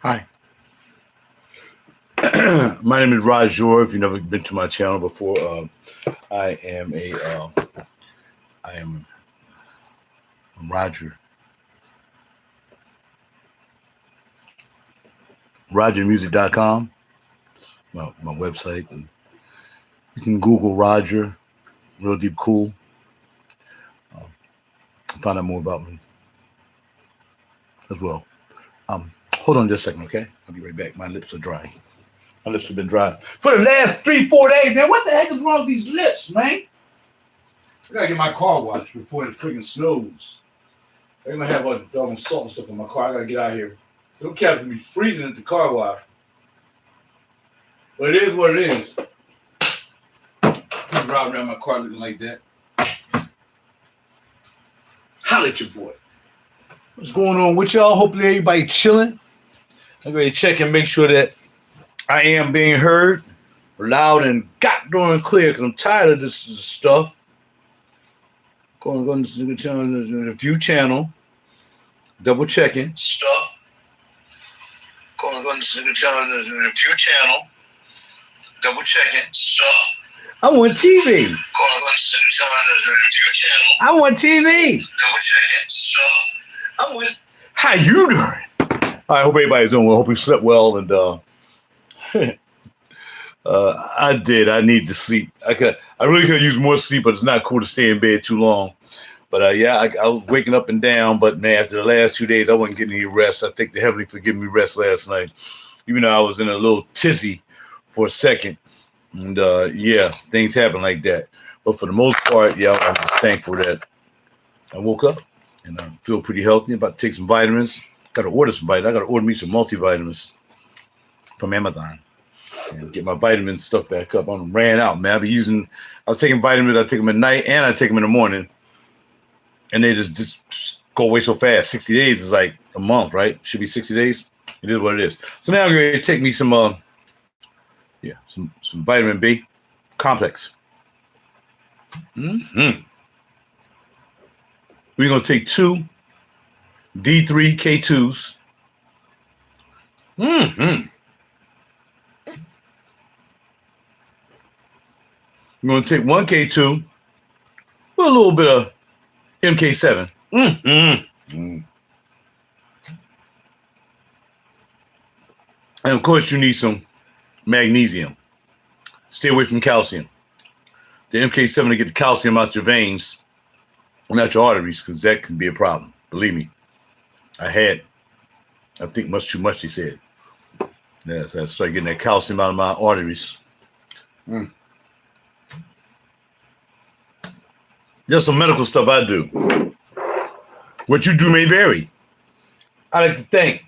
Hi, my name is RaJuR. If you've never been to my channel before, I am a I am I'm RaJuR. RaJuRmusic.com, my website, and you can Google RaJuR, realdeepkool, find out more about me as well. Hold on just a second, okay? I'll be right back. My lips are dry. My lips have been dry for the last 3-4 days, man. What the heck is wrong with these lips, man? I gotta get my car washed before it freaking snows. They're gonna have all the doggone salt and stuff in my car. I gotta get out here. Them cats gonna be freezing at the car wash. But it is what it is. I'm driving around my car looking like that. Holla at your boy. What's going on with y'all? Hopefully everybody chilling. I'm ready to check and make sure that I am being heard loud and goddamn clear because I'm tired of this stuff. Going to the View channel, double checking stuff. Going to the View channel, double checking stuff. I want TV. I want TV. Double checking stuff. I want. How you doing? I hope everybody's doing well. Hope you slept well and I did. I need to sleep. I really could use more sleep, but it's not cool to stay in bed too long. But yeah, I was waking up and down. But man, after the last 2 days, I wasn't getting any rest. I think the Heavenly forgive me rest last night, even though I was in a little tizzy for a second. And yeah, things happen like that. But for the most part, yeah, I'm just thankful that I woke up and I feel pretty healthy. I'm about to take some vitamins. Got to order some vitamins. I got to order me some multivitamins from Amazon. And get my vitamin stuff back up. I ran out, man. I was taking vitamins. I take them at night and I take them in the morning. And they just go away so fast. 60 days is like a month, right? Should be 60 days. It is what it is. So now I'm going to take me some vitamin B complex. We're going to take 2 D3 K2s. I'm going to take 1 K2 with a little bit of MK7. And of course, you need some magnesium. Stay away from calcium. The MK7 to get the calcium out your veins and out your arteries, because that can be a problem. Believe me. I think much too much, he said. Yes, I started getting that calcium out of my arteries. There's some medical stuff I do. What you do may vary. I like to thank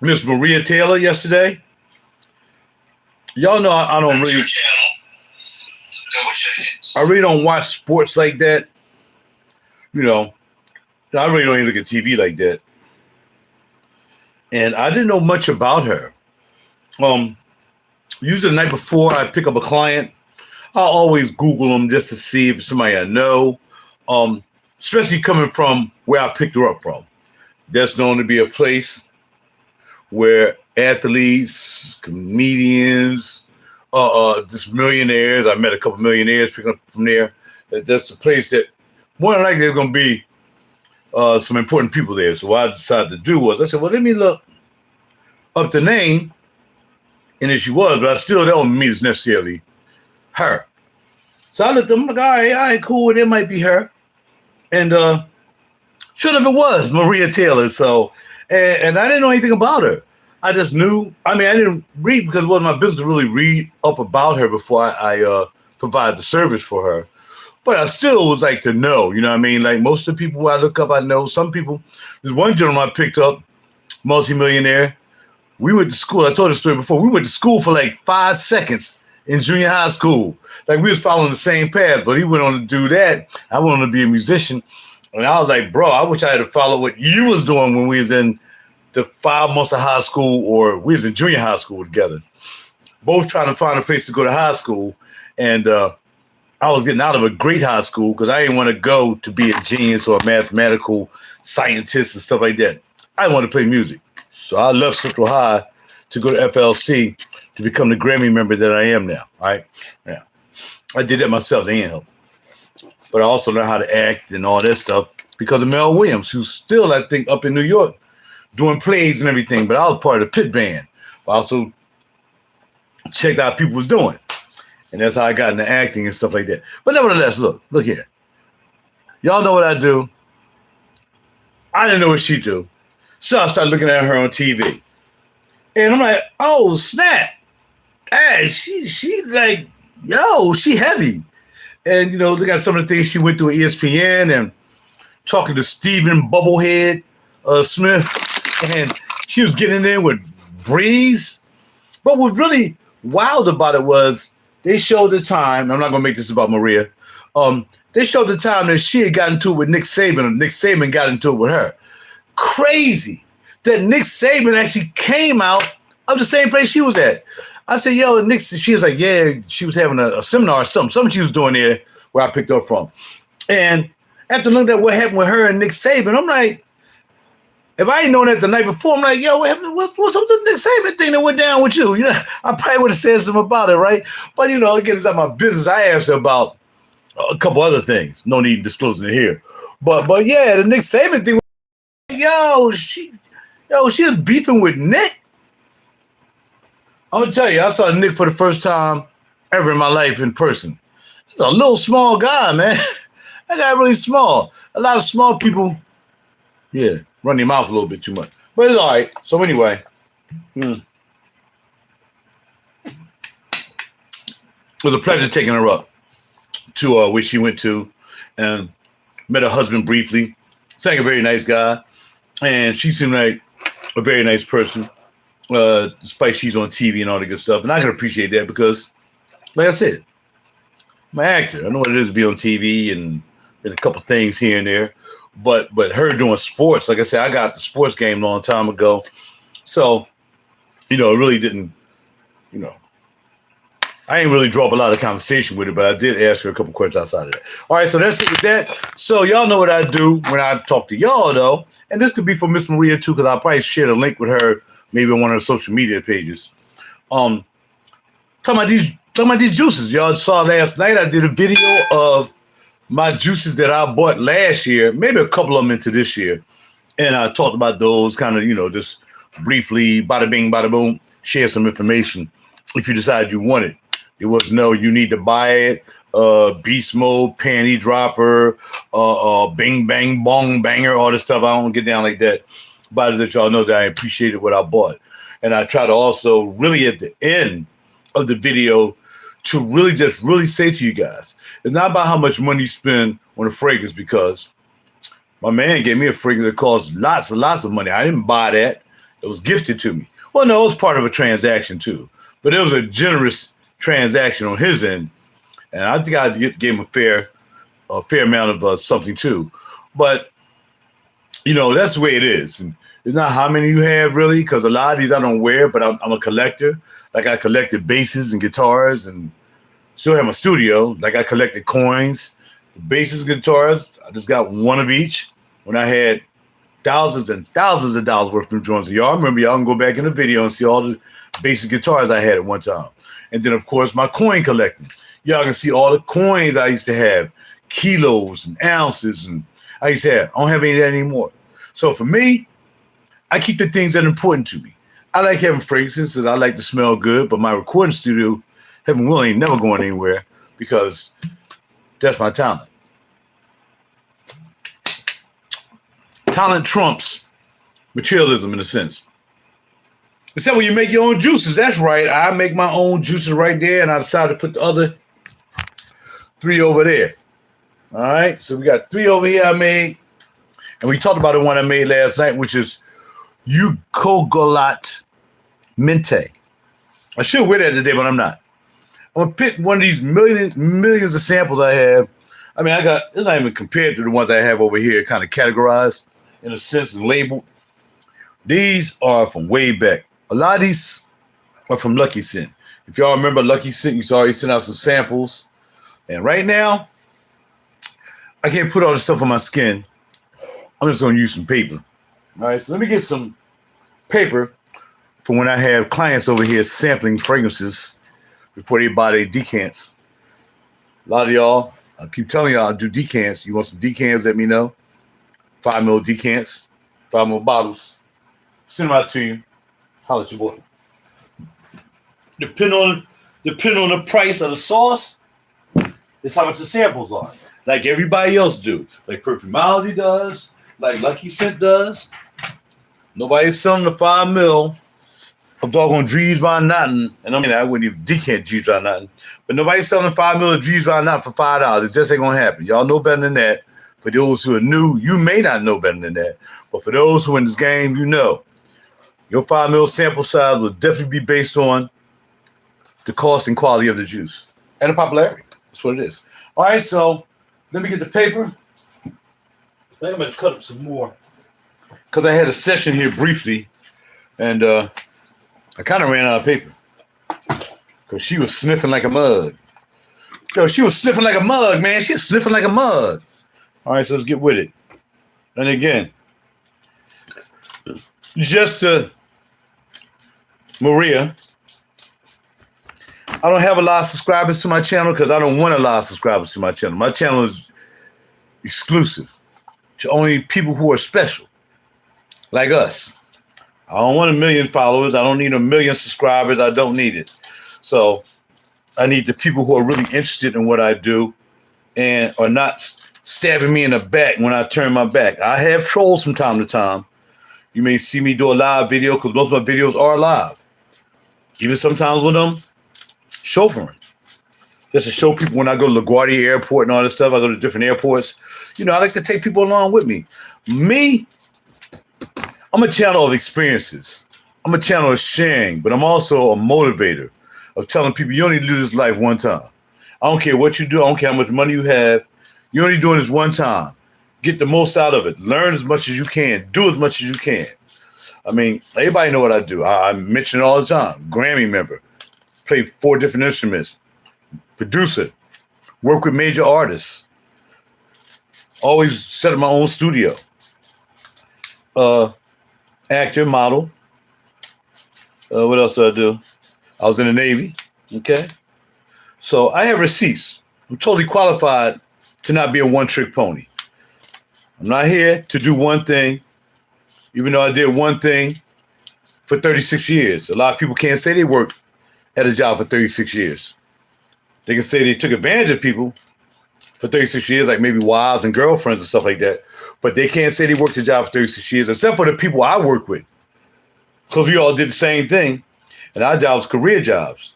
Miss Maria Taylor yesterday. Y'all know I really don't watch sports like that. You know, I really don't even look at TV like that. And I didn't know much about her. Usually the night before I pick up a client, I'll always Google them just to see if it's somebody I know, especially coming from where I picked her up from. That's known to be a place where athletes, comedians, just millionaires. I met a couple millionaires picking up from there. That's a place that more than likely there's going to be some important people there. So what I decided to do was I said, well, let me look up the name. And there she was, but I still don't mean it's necessarily her. So I looked at them, like, all right, cool, it might be her. And sure enough, it was Maria Taylor. So, and I didn't know anything about her. I just knew, I didn't read because it wasn't my business to really read up about her before I provided the service for her. But I still was like to know, you know what I mean? Like most of the people who I look up, I know. Some people, there's one gentleman I picked up, multimillionaire. We went to school. I told the story before. We went to school for like 5 seconds in junior high school. Like we was following the same path, but he went on to do that. I went on to be a musician. And I was like, bro, I wish I had to follow what you was doing when we was in the 5 months of high school, or we was in junior high school together. Both trying to find a place to go to high school. And I was getting out of a great high school because I didn't want to go to be a genius or a mathematical scientist and stuff like that. I wanted to play music. So I left Central High to go to FLC to become the Grammy member that I am now. All right. Yeah. I did that myself. They didn't help. But I also learned how to act and all that stuff because of Mel Williams, who's still, I think, up in New York doing plays and everything. But I was part of the pit band. I also checked out what people was doing. And that's how I got into acting and stuff like that. But nevertheless, look here. Y'all know what I do. I didn't know what she do. So I started looking at her on TV. And I'm like, oh, snap. Hey, she like, yo, she heavy. And, you know, look at some of the things she went through at ESPN and talking to Stephen Bubblehead Smith. And she was getting in with Breeze. But what really wild about it was they showed the time. I'm not going to make this about Maria. They showed the time that she had gotten into it with Nick Saban, and Nick Saban got into it with her. Crazy that Nick Saban actually came out of the same place she was at. I said, yo, Nick, she was like, yeah, she was having a seminar or something she was doing there where I picked up from. And after looking at what happened with her and Nick Saban, I'm like, if I ain't known that the night before, I'm like, yo, what's up with the Nick Saban thing that went down with you? You know, I probably would have said something about it, right? But, you know, again, it's not my business. I asked her about a couple other things. No need disclosing it here. But yeah, the Nick Saban thing, she was beefing with Nick. I'm going to tell you, I saw Nick for the first time ever in my life in person. He's a little small guy, man. That guy really small. A lot of small people, yeah, run their mouth a little bit too much. But it's all right. So anyway, it was a pleasure taking her up to where she went to and met her husband briefly. Sang a very nice guy. And she seemed like a very nice person, despite she's on TV and all the good stuff. And I can appreciate that because, like I said, I'm an actor. I know what it is to be on TV and a couple things here and there. But her doing sports, like I said, I got the sports game a long time ago. So, you know, it really didn't, you know, I ain't really draw up a lot of conversation with her, but I did ask her a couple questions outside of that. All right, so that's it with that. So y'all know what I do when I talk to y'all, though. And this could be for Miss Maria, too, because I'll probably share the link with her maybe on one of her social media pages. Talking about these juices. Y'all saw last night I did a video of my juices that I bought last year, maybe a couple of them into this year. And I talked about those kind of, you know, just briefly, bada bing, bada boom, share some information if you decide you want it. There was no, you need to buy it, beast mode, panty dropper, bing, bang, bong, banger, all this stuff. I don't get down like that. But to let y'all know that I appreciated what I bought. And I try to also really at the end of the video to really say to you guys, it's not about how much money you spend on a fragrance because my man gave me a fragrance that cost lots and lots of money. I didn't buy that. It was gifted to me. Well, no, it was part of a transaction too. But it was a generous transaction on his end, and I think I gave him a fair amount of something too. But you know, that's the way it is. And it's not how many you have really, because a lot of these I don't wear, but I'm a collector. Like I collected basses and guitars, and still have my studio. Like I collected coins, basses, guitars. I just got one of each when I had thousands and thousands of dollars worth of joints. Y'all remember? Y'all can go back in the video and see all the basic guitars I had at one time. And then, of course, my coin collecting. Y'all can see all the coins I used to have, kilos and ounces, and I used to have. I don't have any of that anymore. So for me, I keep the things that are important to me. I like having fragrances, and I like to smell good, but my recording studio, heaven willing, ain't never going anywhere because that's my talent. Talent trumps materialism in a sense. Except when you make your own juices. That's right. I make my own juices right there, and I decided to put the other 3 over there. All right. So we got 3 over here I made. And we talked about the one I made last night, which is Eucogolat Mente. I should wear that today, but I'm not. I'm going to pick one of these millions of samples I have. I mean, it's not even compared to the ones I have over here, kind of categorized in a sense and labeled. These are from way back. A lot of these are from Lucky Scent. If y'all remember Lucky Scent, you saw he sent out some samples And right now, I can't put all this stuff on my skin. I'm just going to use some paper. All right, so let me get some paper for when I have clients over here sampling fragrances before they buy their decants. A lot of y'all, I keep telling y'all I do decants. You want some decants, let me know. 5 ml decants, 5 ml bottles. Send them out to you. Holla at your boy. Depending on the price of the sauce, it's how much the samples are. Like everybody else do. Like Perfumality does. Like Lucky Scent does. Nobody's selling the 5 ml of doggone Dries Van Noten. And I mean, I wouldn't even decant Dries Van Noten. But nobody's selling 5 ml of Dries Van Noten for $5. It just ain't going to happen. Y'all know better than that. For those who are new, you may not know better than that. But for those who are in this game, you know. Your 5 ml sample size will definitely be based on the cost and quality of the juice. And the popularity. That's what it is. All right, so let me get the paper. I think I'm going to cut up some more. Because I had a session here briefly, and I kind of ran out of paper. Because she was sniffing like a mug. Yo, she was sniffing like a mug, man. She was sniffing like a mug. All right, so let's get with it. And again, just to Maria, I don't have a lot of subscribers to my channel because I don't want a lot of subscribers to my channel. My channel is exclusive to only people who are special, like us. I don't want 1 million followers. I don't need 1 million subscribers. I don't need it. So I need the people who are really interested in what I do and are not stabbing me in the back when I turn my back. I have trolls from time to time. You may see me do a live video because most of my videos are live. Even sometimes when I'm chauffeuring. Just to show people when I go to LaGuardia Airport and all this stuff, I go to different airports. You know, I like to take people along with me. Me, I'm a channel of experiences. I'm a channel of sharing, but I'm also a motivator of telling people you only live this life one time. I don't care what you do. I don't care how much money you have. You're only doing this one time. Get the most out of it. Learn as much as you can. Do as much as you can. I mean, everybody know what I do. I mention it all the time. Grammy member. Play 4 different instruments. Producer. Work with major artists. Always set up my own studio. Actor, model. What else do I do? I was in the Navy. Okay. So I have receipts. I'm totally qualified to not be a one-trick pony. I'm not here to do one thing, even though I did one thing for 36 years. A lot of people can't say they worked at a job for 36 years. They can say they took advantage of people for 36 years, like maybe wives and girlfriends and stuff like that. But they can't say they worked a job for 36 years, except for the people I work with. Because we all did the same thing. And our jobs, career jobs.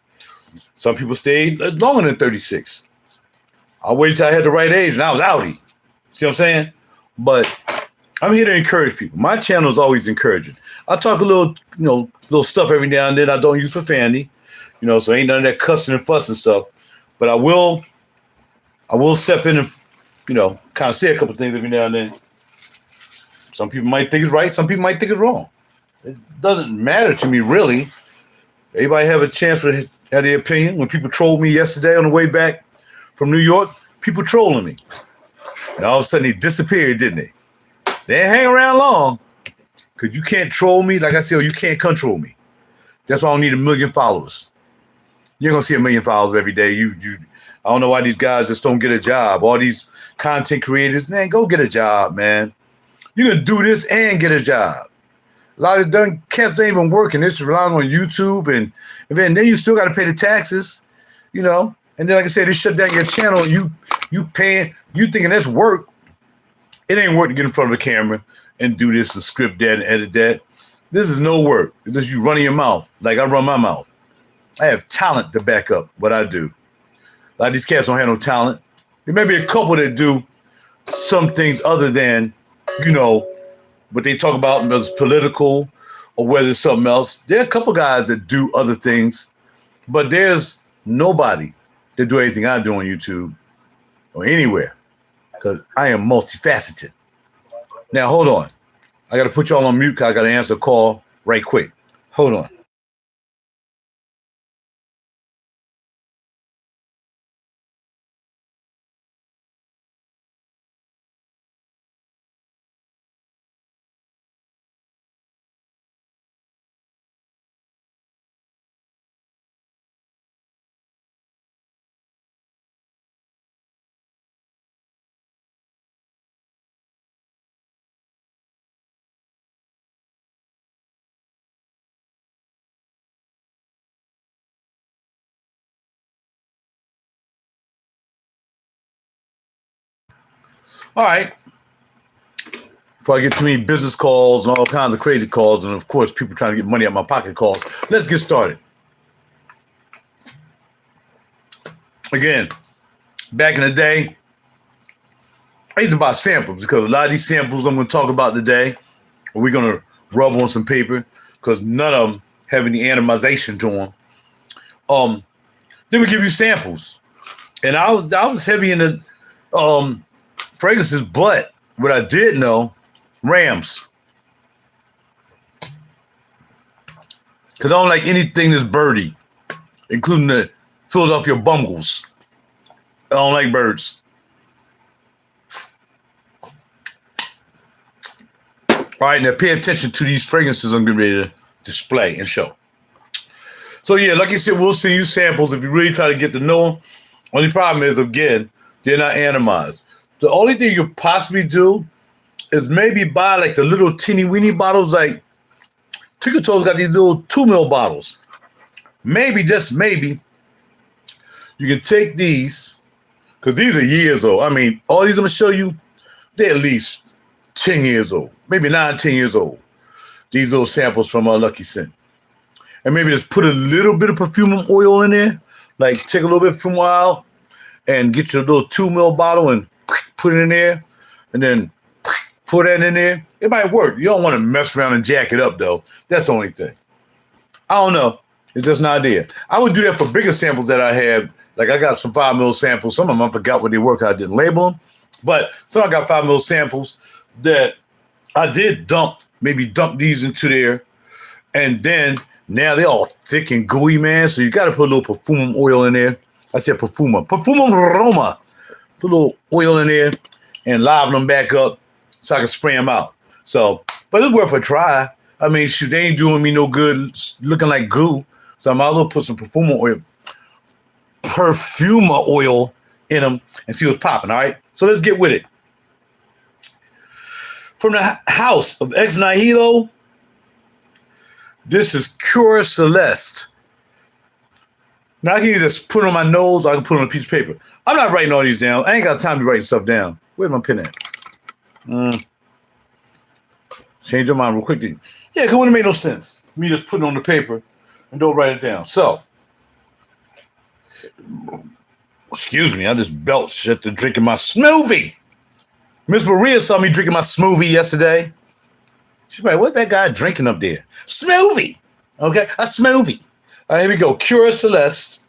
Some people stayed longer than 36. I waited till I had the right age and I was outie. See what I'm saying? But I'm here to encourage people. My channel is always encouraging. I talk a little, little stuff every now and then. I don't use profanity, so ain't none of that cussing and fussing stuff. But I will step in and, kind of say a couple things every now and then. Some people might think it's right. Some people might think it's wrong. It doesn't matter to me, really. Everybody have a chance to have their opinion. When people trolled me yesterday on the way back from New York, people trolling me. And all of a sudden they disappeared, didn't they? They didn't hang around long. Because you can't troll me. Like I said, you can't control me. That's why I don't need 1 million followers. You're going to see 1 million followers every day. I don't know why these guys just don't get a job. All these content creators, man, go get a job, man. You can do this and get a job. A lot of them cats don't even work, and they're just relying on YouTube, and then you still got to pay the taxes, And then, like I said, they shut down your channel, and you paying, you thinking that's work. It ain't work to get in front of the camera and do this and script that and edit that. This is no work. It's just you running your mouth like I run my mouth. I have talent to back up what I do. A lot of these cats don't have no talent. There may be a couple that do some things other than, what they talk about, whether it's political or whether it's something else. There are a couple guys that do other things, but there's nobody that do anything I do on YouTube or anywhere because I am multifaceted. Now, hold on. I got to put y'all on mute because I got to answer a call right quick. Hold on. All right. Before I get too many business calls and all kinds of crazy calls, and of course people trying to get money out of my pocket calls, let's get started. Again, back in the day, I used to buy samples because a lot of these samples I'm going to talk about today, we're going to rub on some paper because none of them have any atomization to them. They would give you samples, and I was heavy in the fragrances, but what I did know, Rams, because I don't like anything that's birdy, including the Philadelphia Bungles. I don't like birds. All right, now pay attention to these fragrances I'm getting ready to display and show. So yeah, like I said, we'll send you samples if you really try to get to know them. Only problem is, again, they're not atomized. The only thing you could possibly do is maybe buy like the little teeny weeny bottles, like Tricot's got these little 2 ml bottles. Maybe, just maybe, you can take these, because these are years old. I mean, all these I'm going to show you, they're at least 10 years old, maybe 9, 10 years old. These little samples from Lucky Scent. And maybe just put a little bit of perfume oil in there, like take a little bit from oil and get your little 2 ml bottle and put it in there, and then put that in there. It might work. You don't want to mess around and jack it up, though. That's the only thing. I don't know. It's just an idea. I would do that for bigger samples that I had. Like I got some 5 ml samples. Some of them I forgot what they were. I didn't label them. But some I got 5 ml samples that I did dump these into there. And then now they're all thick and gooey, man. So you got to put a little perfume oil in there. I said perfuma. Perfuma aroma. Put a little oil in there and liven them back up so I can spray them out. So, but it's worth a try. I mean, shoot, they ain't doing me no good looking like goo. So I might as well put some perfume oil in them and see what's popping, all right? So let's get with it. From the house of Ex Nihilo, this is Cure Celeste. Now I can either just put it on my nose or I can put it on a piece of paper. I'm not writing all these down. I ain't got time to write stuff down. Where's my pen at? Change your mind real quickly. Yeah, because it wouldn't make no sense. Me just putting it on the paper and don't write it down. So, excuse me, I just belched after drinking my smoothie. Miss Maria saw me drinking my smoothie yesterday. She's like, what's that guy drinking up there? Smoothie. Okay, a smoothie. All right, here we go. Cure Celeste.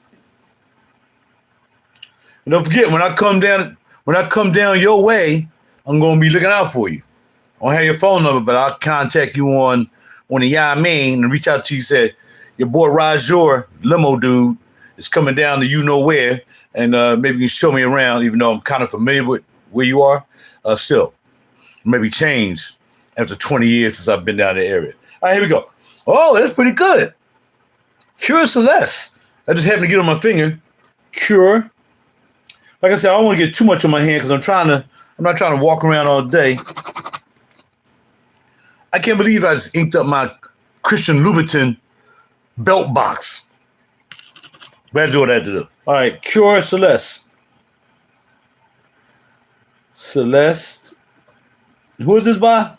And don't forget, when I come down your way, I'm gonna be looking out for you. I don't have your phone number, but I'll contact you on the Yamin and reach out to you. Say your boy RaJuR, limo dude, is coming down to you know where, and maybe you can show me around. Even though I'm kind of familiar with where you are, still maybe change after 20 years since I've been down the area. All right, here we go. Oh, that's pretty good. Cure Celeste. I just happened to get on my finger. Cure. Like I said, I don't want to get too much on my hand because I'm not trying to walk around all day. I can't believe I just inked up my Christian Louboutin belt box. But I do what I had to do. All right, Cure Celeste. Celeste. Who is this by?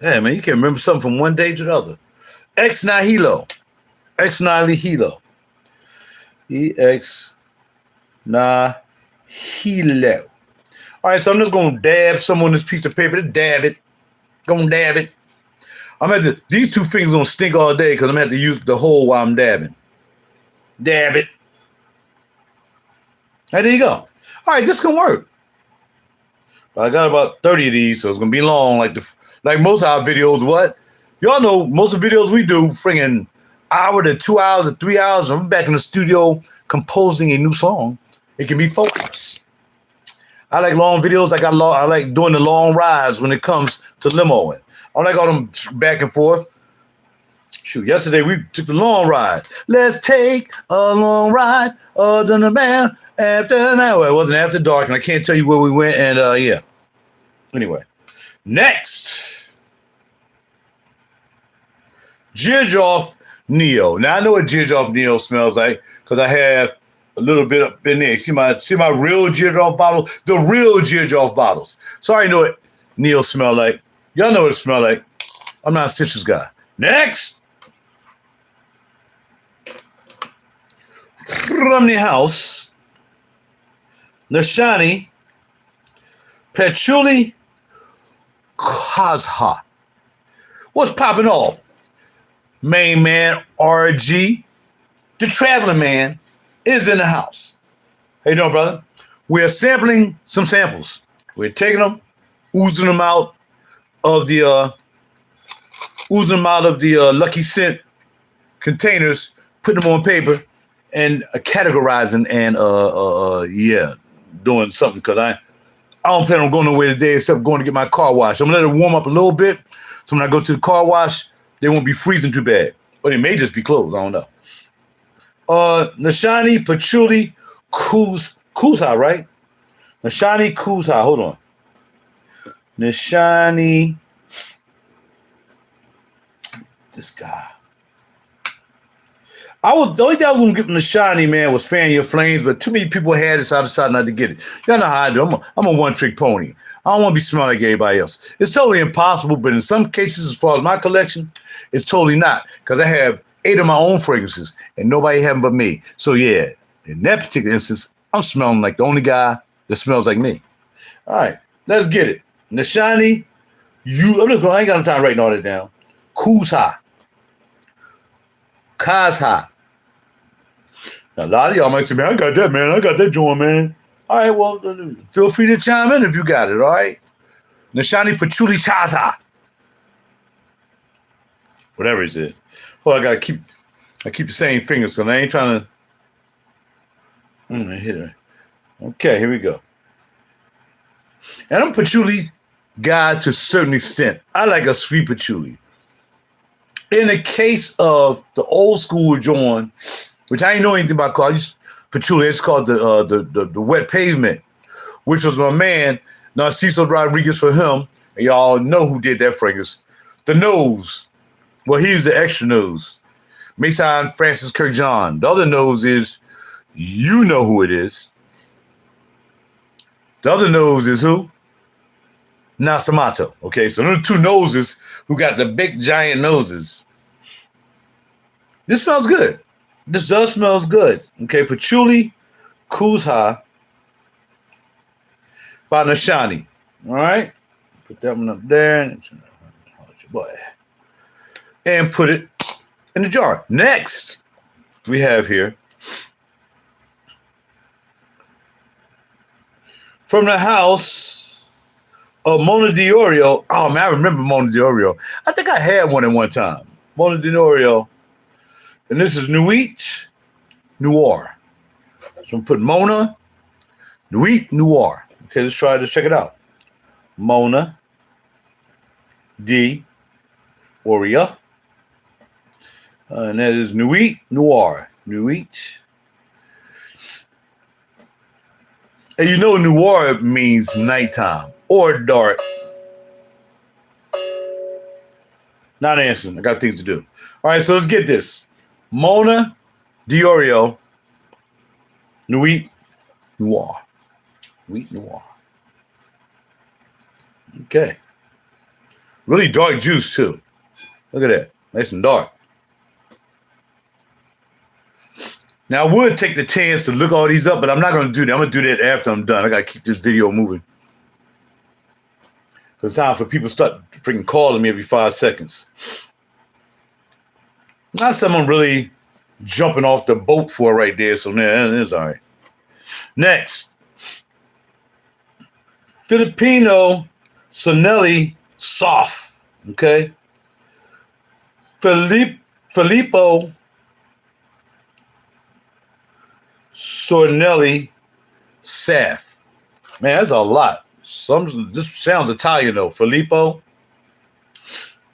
Yeah, man, you can't remember something from one day to the other. Ex Nihilo. Ex Nihilo. Ex Nihilo. All right, so I'm just going to dab some on this piece of paper. Dab it. Gonna dab it. These 2 fingers gonna stink all day because I'm gonna have to use the hole while I'm dabbing. Dab it. Right, there you go. All right, this can work. But I got about 30 of these, so it's gonna be long, like most of our videos. What? Y'all know most of the videos we do, friggin' hour to 2 hours to 3 hours, and I'm back in the studio composing a new song. It can be focused. I like long videos. I like doing the long rides when it comes to limoing. I don't like all them back and forth. Shoot, yesterday we took the long ride. Let's take a long ride under the man after now. Well, it wasn't after dark, and I can't tell you where we went. And yeah. Anyway, next, Jidge Off Neo. Now I know what Jidge Off Neo smells like because I have a little bit up in there. See my RaJuR off bottle? The RaJuR off bottles. So I know what Neil smell like. Y'all know what it smell like. I'm not a citrus guy. Next. From the house, Nishani Patchouli Kazha. What's popping off? Main man RG, the traveling man, is in the house. How you doing, brother? We're sampling some samples. We're taking them, oozing them out of the Lucky Scent containers, putting them on paper, and categorizing and doing something, because I don't plan on going nowhere today except going to get my car washed. I'm gonna let it warm up a little bit, so when I go to the car wash, they won't be freezing too bad. Or they may just be closed, I don't know. Nishani Patchouli Kuzha, right? Nishani Kuzha, hold on. Nishani, this guy. The only thing I was gonna get from Nishani, man, was Fan Your Flames, but too many people had it, so I decided not to get it. Y'all know how I do. I'm a one-trick pony. I don't want to be smelling like everybody else. It's totally impossible, but in some cases, as far as my collection, it's totally not, because I have 8 of my own fragrances, and nobody have them but me. So yeah, in that particular instance, I'm smelling like the only guy that smells like me. All right, let's get it. Nishani, I ain't got no time writing all that down. Kuzha. Kazha. Now, a lot of y'all might say, man, I got that, man. I got that joint, man. All right, well, feel free to chime in if you got it, all right? Nishani Patchouli Kazha. Whatever it is. Oh, I keep the same fingers, so I ain't trying to hit it. Okay, here we go. And I'm patchouli guy to a certain extent. I like a sweet patchouli. In the case of the old school joint, which I ain't know anything about called patchouli, it's called the Wet Pavement, which was my man Narciso Rodriguez for him, and y'all know who did that fragrance. The Nose. Well, he's the extra nose. Mason Francis Kirk John. The other nose is, you know who it is. The other nose is who? Nasamato. Okay, so those are 2 noses who got the big giant noses. This smells good. This does smells good. Okay, Patchouli Kuzha by Nishani. All right, put that one up there. Boy. And put it in the jar. Next, we have here from the house of Mona Diorio. Oh man, I remember Mona Diorio. I think I had one at one time. Mona Diorio. And this is Nuit Noir. So I'm putting Mona, Nuit Noir. Okay, let's check it out. Mona Diorio. And that is Nuit Noir. Nuit. And you know noir means nighttime or dark. Not answering. I got things to do. All right, so let's get this. Mona Diorio. Nuit Noir. Nuit Noir. Okay. Really dark juice, too. Look at that. Nice and dark. Now, I would take the chance to look all these up, but I'm not going to do that. I'm going to do that after I'm done. I got to keep this video moving. It's time for people to start freaking calling me every 5 seconds. Not someone really jumping off the boat for right there, so man, it's all right. Next. Filipino Sonelli Soft. Okay? Filippo Sornelli Saf. Man, that's a lot. This sounds Italian though. Filippo.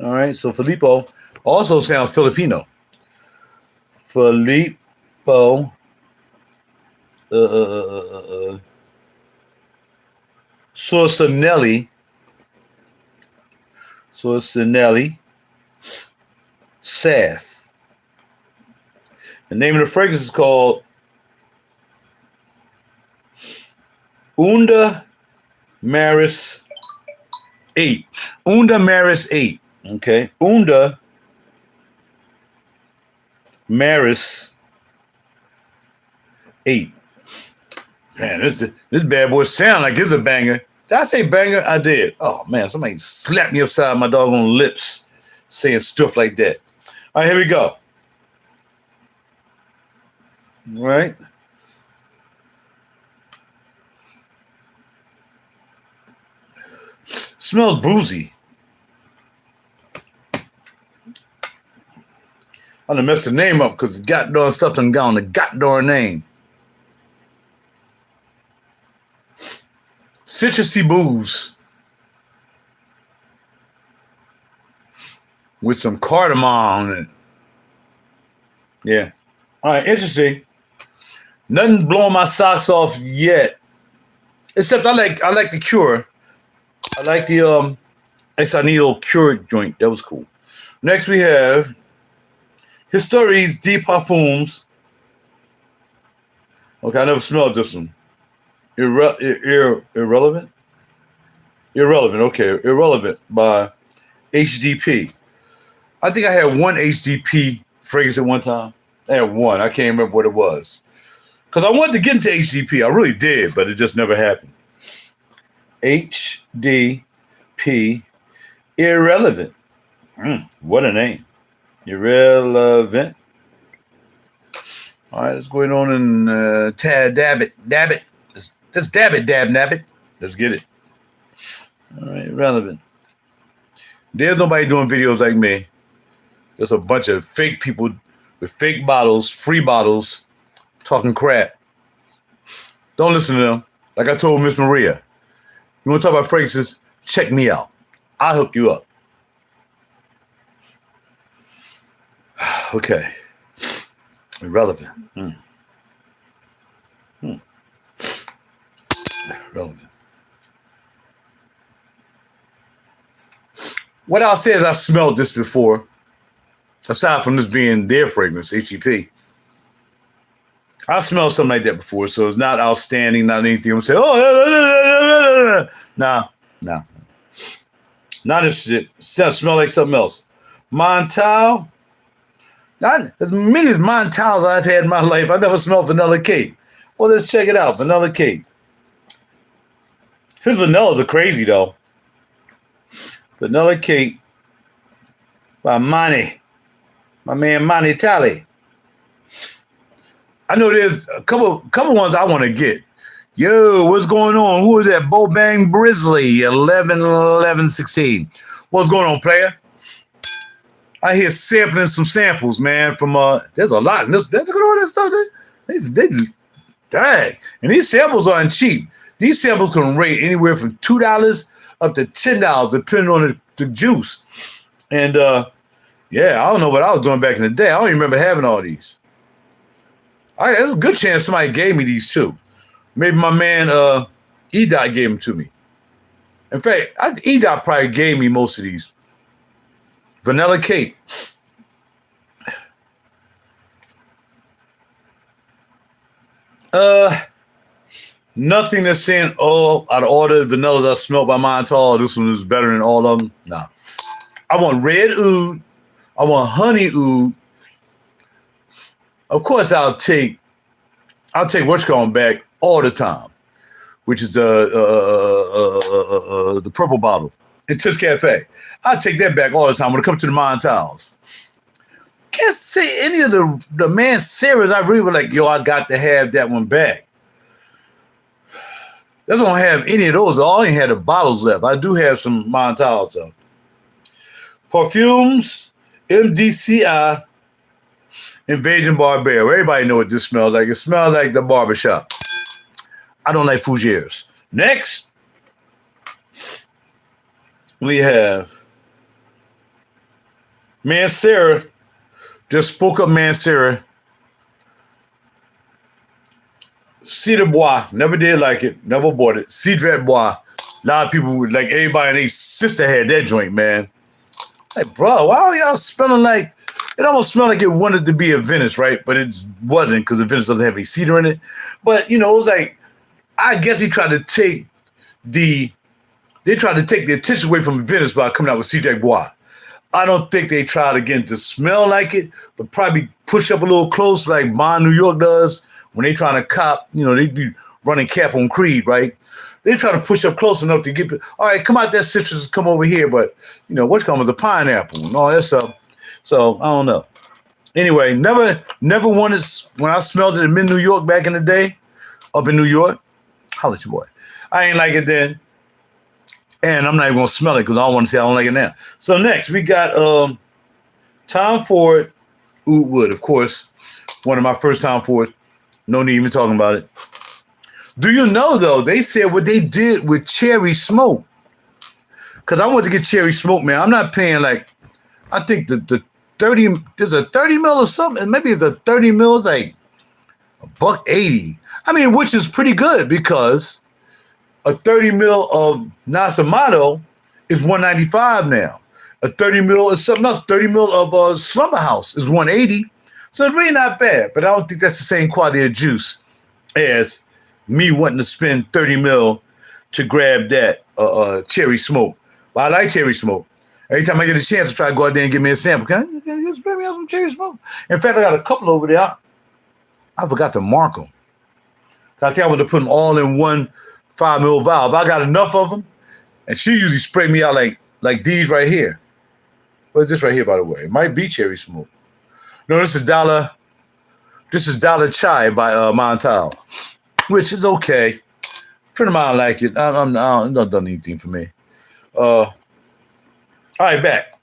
All right, so Filippo also sounds Filipino. Filippo. Sornelli. Saf. The name of the fragrance is called Unda Maris 8. Unda Maris 8. Okay. Unda Maris 8. Man, this bad boy sound like it's a banger. Did I say banger? I did. Oh man, somebody slapped me upside my doggone lips saying stuff like that. All right, here we go. All right. Smells boozy. I'm gonna mess the name up because the goddamn stuff done got on the goddamn name. Citrusy booze with some cardamom on it. Yeah. All right, interesting. Nothing blowing my socks off yet. Except I like the Cure. I like the Exanito Cure joint. That was cool. Next we have Histories de Parfums. Okay, I never smelled this one. Irrelevant? Irrelevant, okay. Irrelevant by HDP. I think I had one HDP fragrance at one time. I had one. I can't remember what it was. Because I wanted to get into HDP. I really did, but it just never happened. HDP Irrelevant. What a name. Irrelevant. All right, let's go on and dab it. Let's dab it, nab it. Let's get it. All right, irrelevant. There's nobody doing videos like me. There's a bunch of fake people with fake bottles, free bottles, talking crap. Don't listen to them. Like I told Miss Maria, you want to talk about fragrances? Check me out. I'll hook you up. Okay. Irrelevant. Relevant. What I'll say is I smelled this before, aside from this being their fragrance, HEP. I smelled something like that before, so it's not outstanding, not anything. I'm saying, oh, nah. Not interested. It smell like something else. Montal. Not as many as Montals I've had in my life. I never smelled vanilla cake. Well, let's check it out. Vanilla cake. His vanillas are crazy, though. Vanilla cake by Monty. My man Monty Tally. I know there's a couple ones I want to get. Yo, what's going on? Who is that? Bo Bang Brizzly, 11-11-16. What's going on, player? I hear sampling some samples, man, from there's a lot. Look at all that stuff. They dang. And these samples aren't cheap. These samples can rate anywhere from $2 up to $10, depending on the juice. And yeah, I don't know what I was doing back in the day. I don't even remember having all these. There's a good chance somebody gave me these too. Maybe my man E-Dot gave them to me. In fact, E-Dot probably gave me most of these. Vanilla cake. Nothing that's saying, oh, out of all the vanilla that I smelled by Montal, this one is better than all of them. Nah. I want red oud. I want honey oud. Of course, I'll take what's going back all the time, which is the purple bottle in Tish Cafe. I'll take that back all the time when it comes to the Montals. Can't say any of the man Sarah's I really was like, yo, I got to have that one back. They don't have any of those. I only had the bottles left. I do have some Montals though. Perfumes, MDCI, Invasion Barbera. Everybody know what this smells like. It smells like the barbershop. I don't like Fougères. Next, we have Mancera. Just spoke up Mancera. Cedar Bois. Never did like it. Never bought it. Cedar Bois. A lot of people, like everybody and their sister had that joint, man. Like, bro, why are y'all smelling like, it almost smelled like it wanted to be a Venice, right? But it wasn't because the Venice doesn't have any cedar in it. But, you know, it was like I guess he tried to take the attention away from Venice by coming out with CJ Bois. I don't think they tried again to smell like it, but probably push up a little close like Bond New York does when they trying to cop, they be running cap on Creed, right? They try to push up close enough to get, all right, come out that citrus, come over here, but what's coming, the pineapple and all that stuff. So I don't know. Anyway, never wanted, when I smelled it in mid New York back in the day, up in New York, holla at your boy. I ain't like it then. And I'm not even gonna smell it because I don't want to say I don't like it now. So next we got Tom Ford Oud Wood, of course, one of my first Tom Fords. No need even talking about it. Do you know though? They said what they did with cherry smoke. Cause I want to get cherry smoke, man. I'm not paying like, I think the 30, there's a 30 mil or something, and maybe it's a 30 mil, it's like $1.80. I mean, which is pretty good because a 30 mil of Nasamato is $195 now. A 30 mil is something else. 30 mil of Slumber House is $180. So it's really not bad, but I don't think that's the same quality of juice as me wanting to spend 30 mil to grab that cherry smoke. But I like cherry smoke. Every time I get a chance to try to go out there and get me a sample. Can you spray me out some cherry smoke? In fact, I got a couple over there. I forgot to mark them. I think I want to put them all in one 5 mil vial. I got enough of them, and she usually spray me out like these right here. What is this right here, by the way? It might be cherry smoke. No, this is Dollar Chai by Montal, which is okay. Friend of mine like it. It don't done anything for me. All right, back.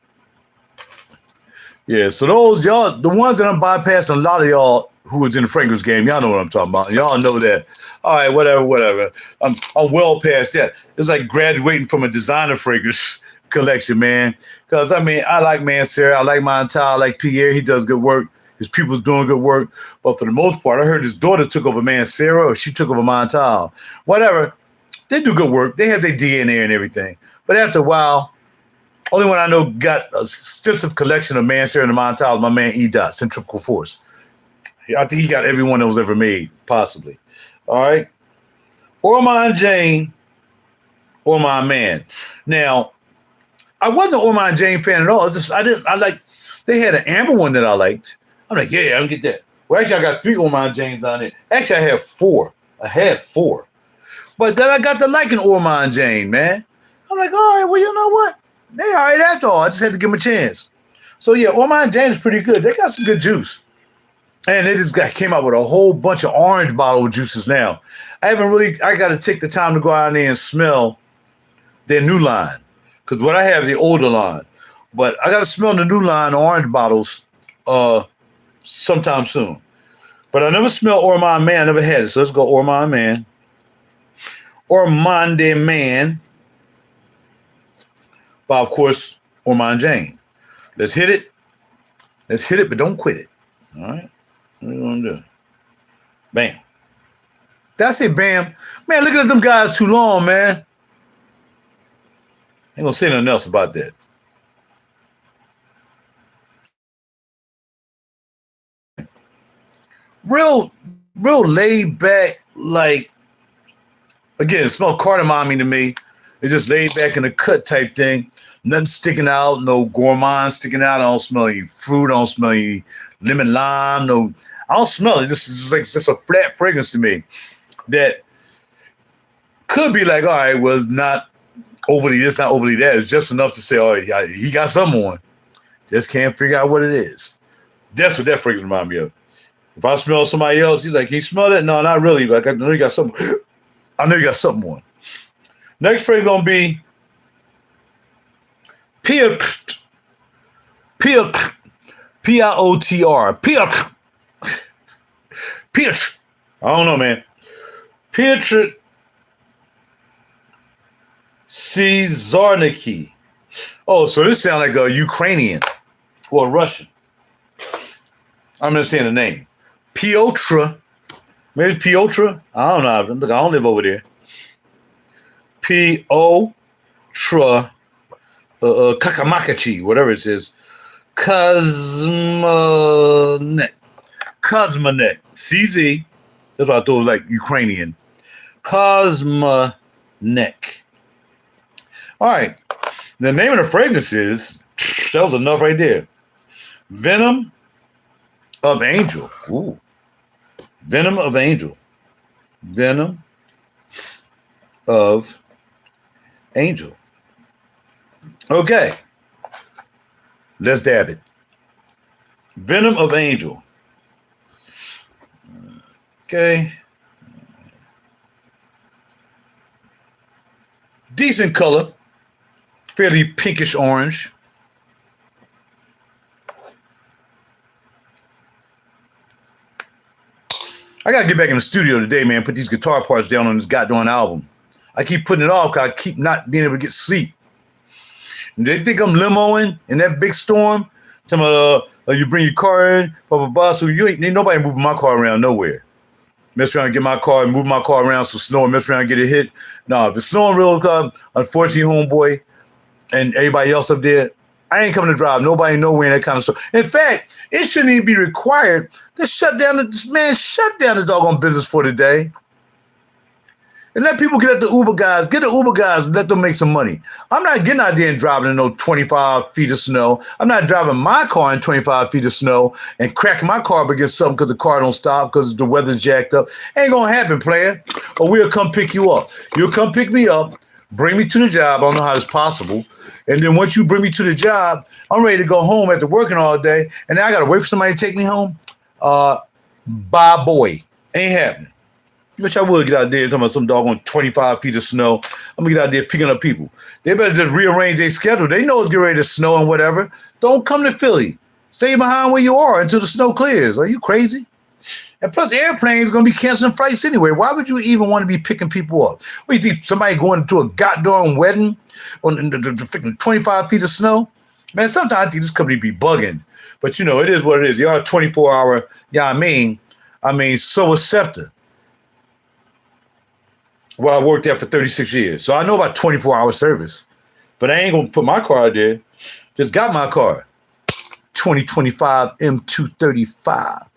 Yeah, so those y'all, the ones that I'm bypassing, a lot of y'all who was in the fragrance game, y'all know what I'm talking about. Y'all know that. All right, whatever. I'm well past that. It's like graduating from a designer fragrance collection, man. Because, I mean, I like Mancera. I like Montal. I like Pierre. He does good work. His people's doing good work. But for the most part, I heard his daughter took over Mancera or she took over Montal. Whatever. They do good work. They have their DNA and everything. But after a while, only one I know got a extensive collection of Mancera and Montal is my man E-Dot, Centrifugal Force. I think he got every one that was ever made, possibly. All right. Ormond Jane, Ormond Man. Now, I wasn't an Ormond Jane fan at all. They had an amber one that I liked. I'm like, yeah, I'm gonna get that. Well, actually, I got 3 Ormond Janes on it. Actually, I had 4. But then I got to liking Ormond Jane, man. I'm like, all right, well, you know what? They all right after all. I just had to give them a chance. So, yeah, Ormond Jane is pretty good. They got some good juice. And they just came out with a whole bunch of orange bottle juices now. I got to take the time to go out there and smell their new line. Because what I have is the older line. But I got to smell the new line orange bottles sometime soon. But I never smelled Ormond Man. I never had it. So let's go Ormond Man. Ormond Man. By, of course, Ormond Jane. Let's hit it, but don't quit it. All right? What are you going to do? Bam. Did I say bam? Man, looking at them guys too long, man. Ain't going to say nothing else about that. Real laid back, like, again, it smelled cardamom to me. It's just laid back in the cut type thing. Nothing sticking out, no gourmand sticking out. I don't smell any fruit. I don't smell any lemon lime. No, I don't smell it. It's just a flat fragrance to me that could be like, all right, well, it's not overly this, not overly that. It's just enough to say, all right, he got something on. Just can't figure out what it is. That's what that fragrance reminds me of. If I smell somebody else, you're like, can you smell that? No, not really. But I know you got something. I know you got something on. Next fragrance gonna be Piotr. Piotr. Piotr. I don't know, man. Piotr Czarnecki. Oh, so this sounds like a Ukrainian or a Russian. I'm not saying the name. Piotr. Maybe it's Piotr. I don't know. Look, I don't live over there. Piotr Kakamakachi, whatever it is. Kosmonek. CZ. That's what I thought it was like Ukrainian. Cosma Neck. All right. The name of the fragrance is, that was enough right there. Venom of Angel. Ooh. Venom of Angel. Venom of Angel. Okay. Let's dab it. Venom of Angel. Okay. Decent color. Fairly pinkish orange. I gotta get back in the studio today, man. Put these guitar parts down on this goddamn album. I keep putting it off because I keep not being able to get sleep. And they think I'm limoing in that big storm. Tell me, you bring your car in, blah, blah, blah. So ain't nobody moving my car around nowhere. Mess around and get my car, move my car around so snow and mess around and get it hit. No, if it's snowing real good, unfortunately, homeboy, and everybody else up there, I ain't coming to drive. Nobody nowhere in that kind of stuff. In fact, it shouldn't even be required to shut down the doggone business for the day. And let people get at the Uber guys. Get the Uber guys and let them make some money. I'm not getting out there and driving in no 25 feet of snow. I'm not driving my car in 25 feet of snow and cracking my car up against something because the car don't stop because the weather's jacked up. Ain't gonna happen, player. Or we'll come pick you up. You'll come pick me up, bring me to the job. I don't know how it's possible. And then once you bring me to the job, I'm ready to go home after working all day. And then I gotta wait for somebody to take me home. Bye, boy. Ain't happening. Wish I would get out there talking about some doggone 25 feet of snow. I'm gonna get out there picking up people. They better just rearrange their schedule. They know it's getting ready to snow and whatever. Don't come to Philly. Stay behind where you are until the snow clears. Are you crazy? And plus, airplanes gonna be canceling flights anyway. Why would you even want to be picking people up? What do you think? Somebody going to a goddamn wedding on the freaking 25 feet of snow? Man, sometimes I think this company be bugging. But you know, it is what it is. Y'all a 24-hour, I mean, so accepted. Well, I worked there for 36 years. So I know about 24-hour service. But I ain't going to put my car out there. Just got my car. 2025 M235.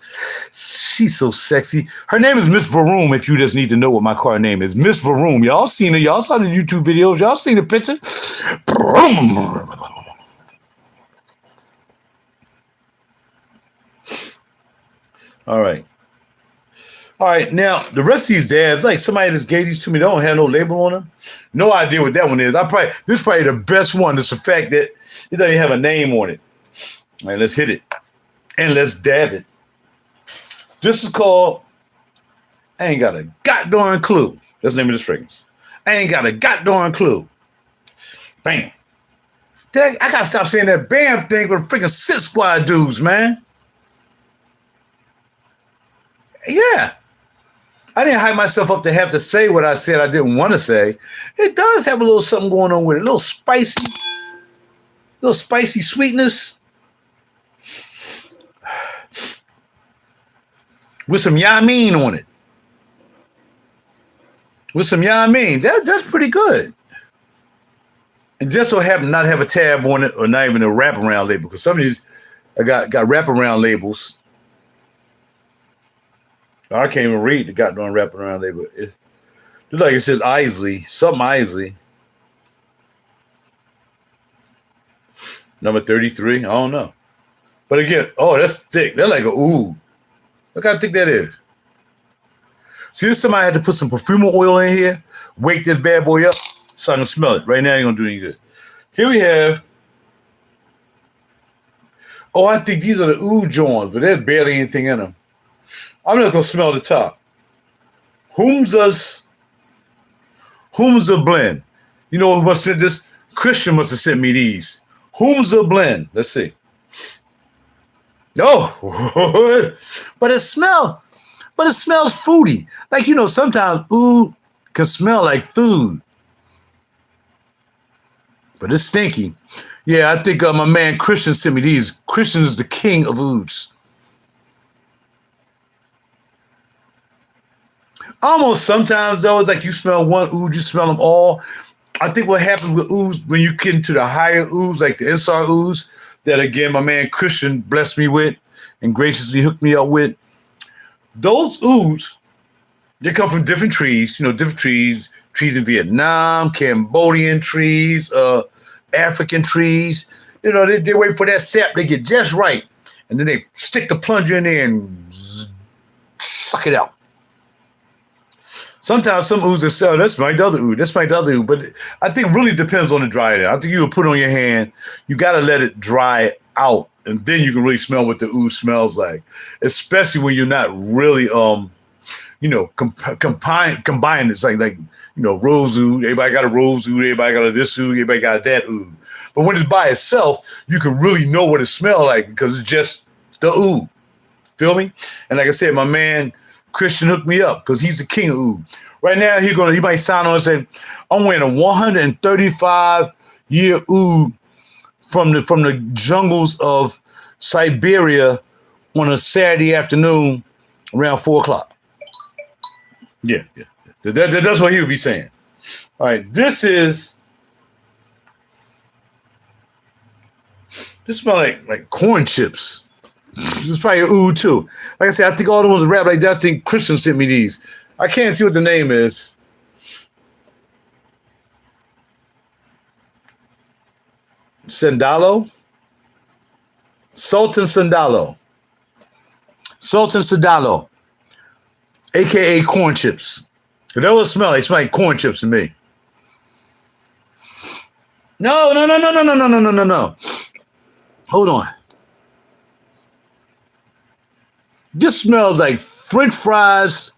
She's so sexy. Her name is Miss Varoom, if you just need to know what my car name is. Miss Varoom. Y'all seen her. Y'all saw the YouTube videos. Y'all seen the picture. All right. All right, now the rest of these dabs, like somebody just gave these to me, they don't have no label on them. No idea what that one is. This is probably the best one. It's the fact that it doesn't even have a name on it. All right, let's hit it and let's dab it. This is called I Ain't Got a Goddamn Clue. That's the name of this fragrance. I Ain't Got a Goddamn Clue. Bam. I gotta stop saying that bam thing for freaking Sit Squad dudes, man. Yeah. I didn't hype myself up to have to say what I said I didn't want to say. It does have a little something going on with it. A little spicy sweetness. With some yamin on it. With some yamin. That's pretty good. And just so happen not have a tab on it or not even a wraparound label. Because some of these got wraparound labels. I can't even read the goddamn wraparound label. It looks like it says Isley, something Isley. Number 33, I don't know. But again, oh, that's thick. They're like a ooh. Look how thick that is. See, this somebody had to put some perfume oil in here, wake this bad boy up so I can smell it. Right now, it ain't gonna do any good. Here we have, oh, I think these are the ooh joints, but there's barely anything in them. I'm not gonna smell the top. Humza blend. You know who must have sent this? Christian must have sent me these. Humza blend. Let's see. Oh, but it smells foody. Like, you know, sometimes ooh can smell like food. But it's stinky. Yeah, I think my man Christian sent me these. Christian is the king of ouds. Almost sometimes, though, it's like you smell one oud, you smell them all. I think what happens with ouds, when you get into the higher ouds, like the inside ouds, that, again, my man Christian blessed me with and graciously hooked me up with, those ouds They come from different trees, different trees in Vietnam, Cambodian trees, African trees. They wait for that sap, they get just right. And then they stick the plunger in there and suck it out. Sometimes some oozes sell, that's my other ooze, but I think it really depends on the dryer. I think you would put it on your hand, you got to let it dry out, and then you can really smell what the ooze smells like, especially when you're not really, combine it's like rose ooze. Everybody got a rose ooze, everybody got a this ooze, everybody got that ooze. But when it's by itself, you can really know what it smells like because it's just the ooze. Feel me? And like I said, my man Christian hooked me up because he's the king of oud. Right now, he might sign on and say, I'm wearing a 135-year oud from the jungles of Siberia on a Saturday afternoon around 4 o'clock. Yeah. That's what he would be saying. All right, this smells like corn chips. This is probably oud too. Like I said, I think all the ones wrapped like that. I think Christian sent me these. I can't see what the name is. Sultan Sandalo, aka corn chips. That what it smell like. It smell like corn chips to me. No. Hold on. This smells like French fries,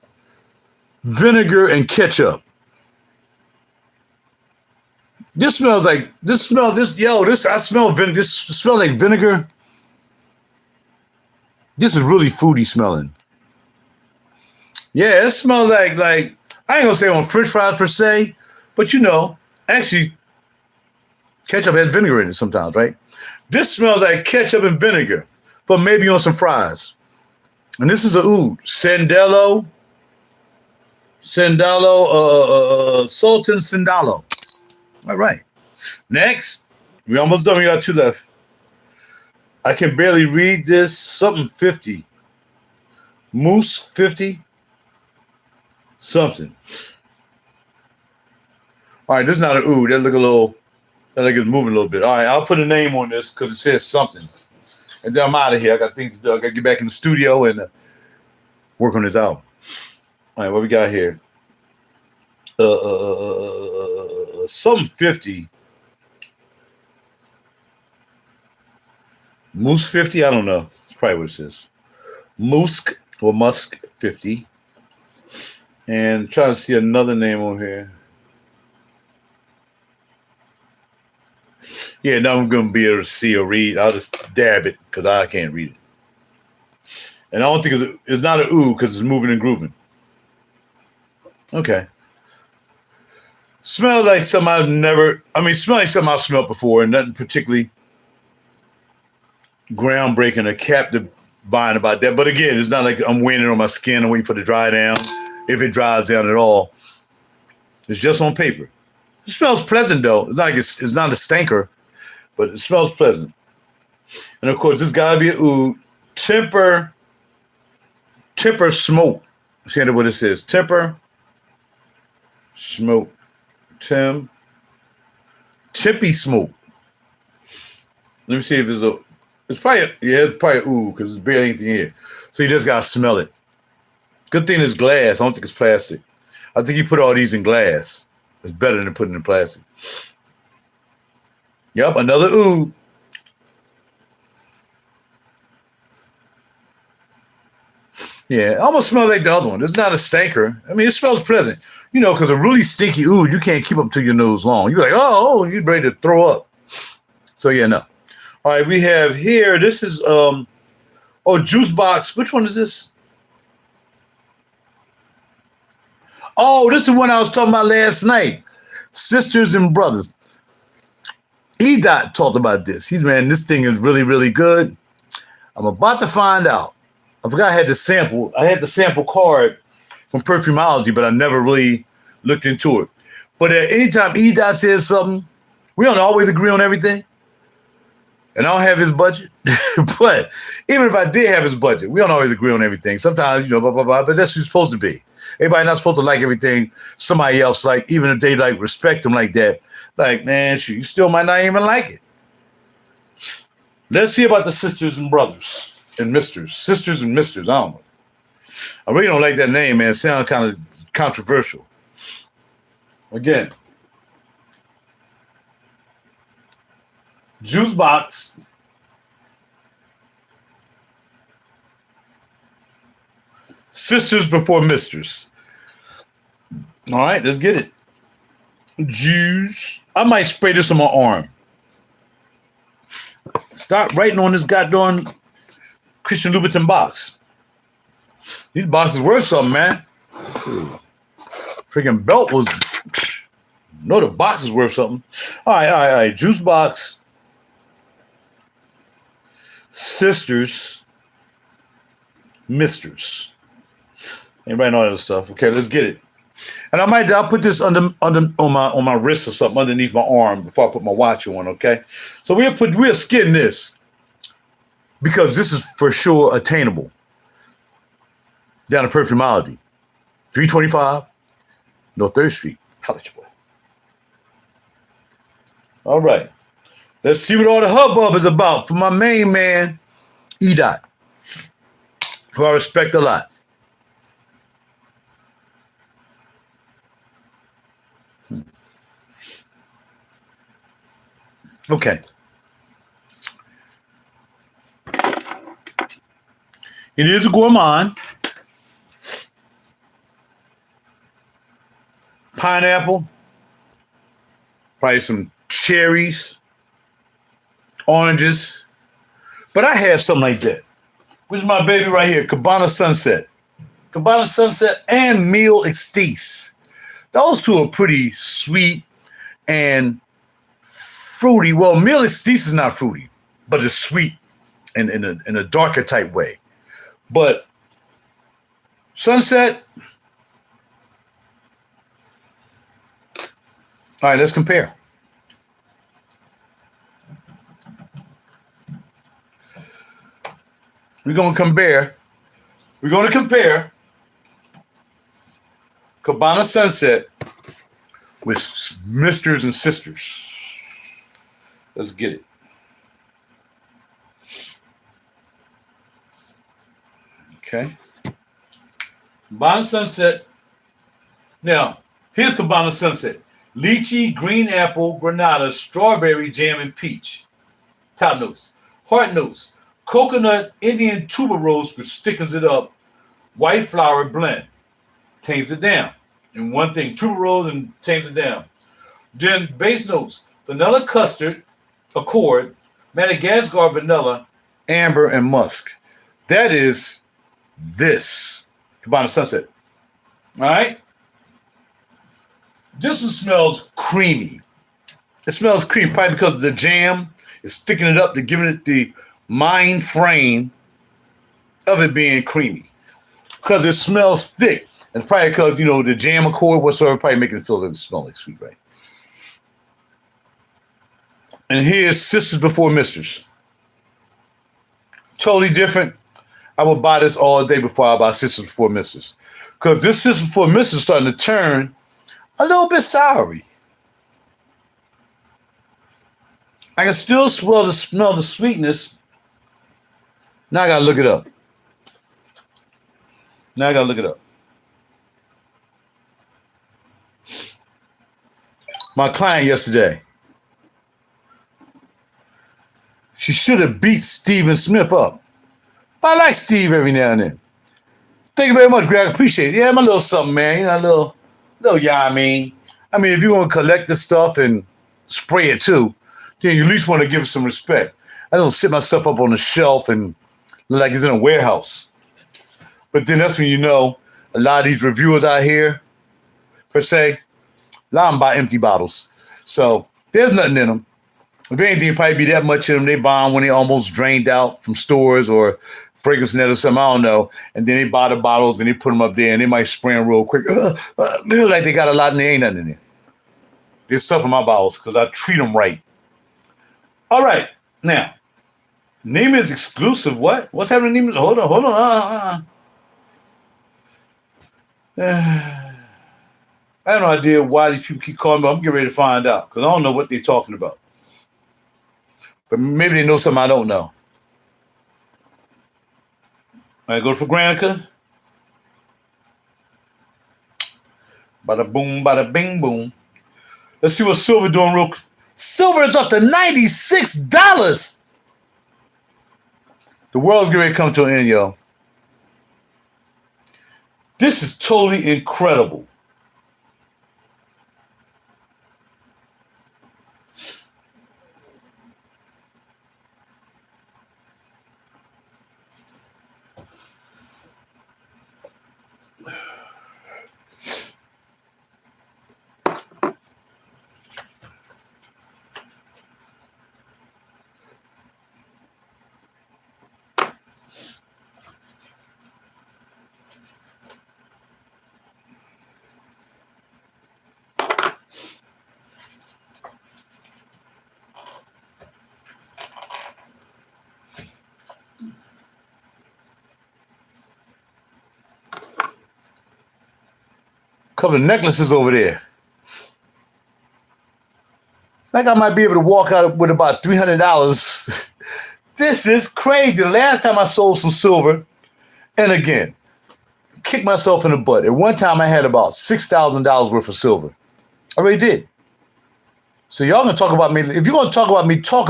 vinegar, and ketchup. I smell vinegar. This smells like vinegar. This is really foodie smelling. Yeah, it smells like I ain't gonna say on French fries per se, but actually ketchup has vinegar in it sometimes, right? This smells like ketchup and vinegar, but maybe on some fries. And this is a oud. Sultan Sandalo. All right. Next, we almost done. We got 2 left. I can barely read this. Something 50. Moose 50. Something. All right, this is not an oud. That look it's moving a little bit. All right, I'll put a name on this because it says something. And then I'm out of here. I got things to do. I got to get back in the studio and work on this album. All right, what we got here? Something 50. Moose 50? I don't know. That's probably what it says. Musk 50. And I'm trying to see another name on here. Yeah, now I'm going to be able to see or read. I'll just dab it because I can't read it. And I don't think it's not an oud because it's moving and grooving. Okay. Smells like something I've smelled before and nothing particularly groundbreaking or captivating about that. But again, it's not like I'm wearing it on my skin and waiting for it to dry down. If it dries down at all. It's just on paper. It smells pleasant though. It's not like it's not a stinker. But it smells pleasant. And of course, this gotta be an oud. Temper smoke. See what it says. Temper smoke. Tippy smoke. Let me see if it's probably oud because there's barely anything here. So you just gotta smell it. Good thing it's glass. I don't think it's plastic. I think you put all these in glass. It's better than putting it in plastic. Yep, another oud. Yeah, it almost smells like the other one. It's not a stinker. I mean, it smells pleasant. Because a really stinky oud, you can't keep up to your nose long. You're like, you're ready to throw up. So, yeah, no. All right, we have here, this is, Juice Box. Which one is this? Oh, this is the one I was talking about last night. Sisters and Brothers. E-Dot talked about this. This thing is really, really good. I'm about to find out. I forgot I had the sample. I had the sample card from Perfumology, but I never really looked into it. But anytime E-Dot says something, we don't always agree on everything. And I don't have his budget. But even if I did have his budget, we don't always agree on everything. Sometimes, blah, blah, blah, but that's what it's supposed to be. Everybody not supposed to like everything somebody else like, even if they like respect them like that. Like, man, you still might not even like it. Let's see about the sisters and brothers and misters. Sisters and misters, I don't know. I really don't like that name, man. It sounds kind of controversial. Again, juice box. Sisters before misters. All right, let's get it. Juice. I might spray this on my arm. Stop writing on this goddamn Christian Louboutin box. These boxes worth something, man. Freaking belt was. No, the box is worth something. All right. Juice box. Sisters. Misters. Anybody know all that stuff? Okay, let's get it. And I'll put this on my wrist or something underneath my arm before I put my watch on. Okay, so we'll skin this because this is for sure attainable. Down to Perfumology, 325 North 3rd Street. Holla at your boy. All right, let's see what all the hubbub is about for my main man, E-Dot, who I respect a lot. Okay. It is a gourmand. Pineapple. Probably some cherries. Oranges. But I have something like that. Which is my baby right here, Cabana Sunset. Cabana Sunset and Mille Extase. Those two are pretty sweet and fruity. Well, Mille Extase is not fruity, but it's sweet in a darker type way. But Sunset. All right, let's compare. We're going to compare Cabana Sunset with Misters and Sisters. Let's get it. Okay. Cabana Sunset. Now, here's Cabana Sunset. Lychee, green apple, granada, strawberry, jam, and peach. Top notes. Heart notes. Coconut, Indian tuberose, which thickens it up. White flower blend. Tames it down. And one thing, tuberose and tames it down. Then base notes. Vanilla custard, accord, Madagascar vanilla, amber, and musk. That is this Cabana Sunset. All right? This one smells creamy. It smells creamy, probably because the jam is thickening it up to giving it the mind frame of it being creamy. Because it smells thick. And probably because, the jam accord whatsoever probably making it feel like it smell like sweet, right? And here's Sisters Before Misters. Totally different. I would buy this all day before I buy Sisters Before Misters. Because this Sisters Before Misters is starting to turn a little bit soury. I can still smell the sweetness. Now I gotta look it up. My client yesterday, she should have beat Steven Smith up. But I like Steve every now and then. Thank you very much, Greg. I appreciate it. Yeah, my little something, man. A little, yeah, I mean, if you want to collect this stuff and spray it too, then you at least want to give it some respect. I don't sit my stuff up on the shelf and look like it's in a warehouse. But then that's when you know a lot of these reviewers out here, per se, a lot of them buy empty bottles. So there's nothing in them. If anything, probably be that much in them. They buy them when they almost drained out from stores or fragrance net or something, I don't know. And then they buy the bottles and they put them up there and they might spray them real quick. Like they got a lot and there ain't nothing in there. There's stuff in my bottles because I treat them right. All right. Now, name is exclusive. What? What's happening to name? Hold on. I have no idea why these people keep calling me. I'm getting ready to find out because I don't know what they're talking about. But maybe they know something I don't know. I go for Granica. Bada boom, bada bing boom. Let's see what silver doing real quick. Silver is up to $96. The world's getting ready to come to an end, yo. This is totally incredible. Couple of necklaces over there. Like I might be able to walk out with about $300. This is crazy. The last time I sold some silver, and again, kick myself in the butt. At one time I had about $6,000 worth of silver. I really did. So y'all gonna talk about me. If you're gonna talk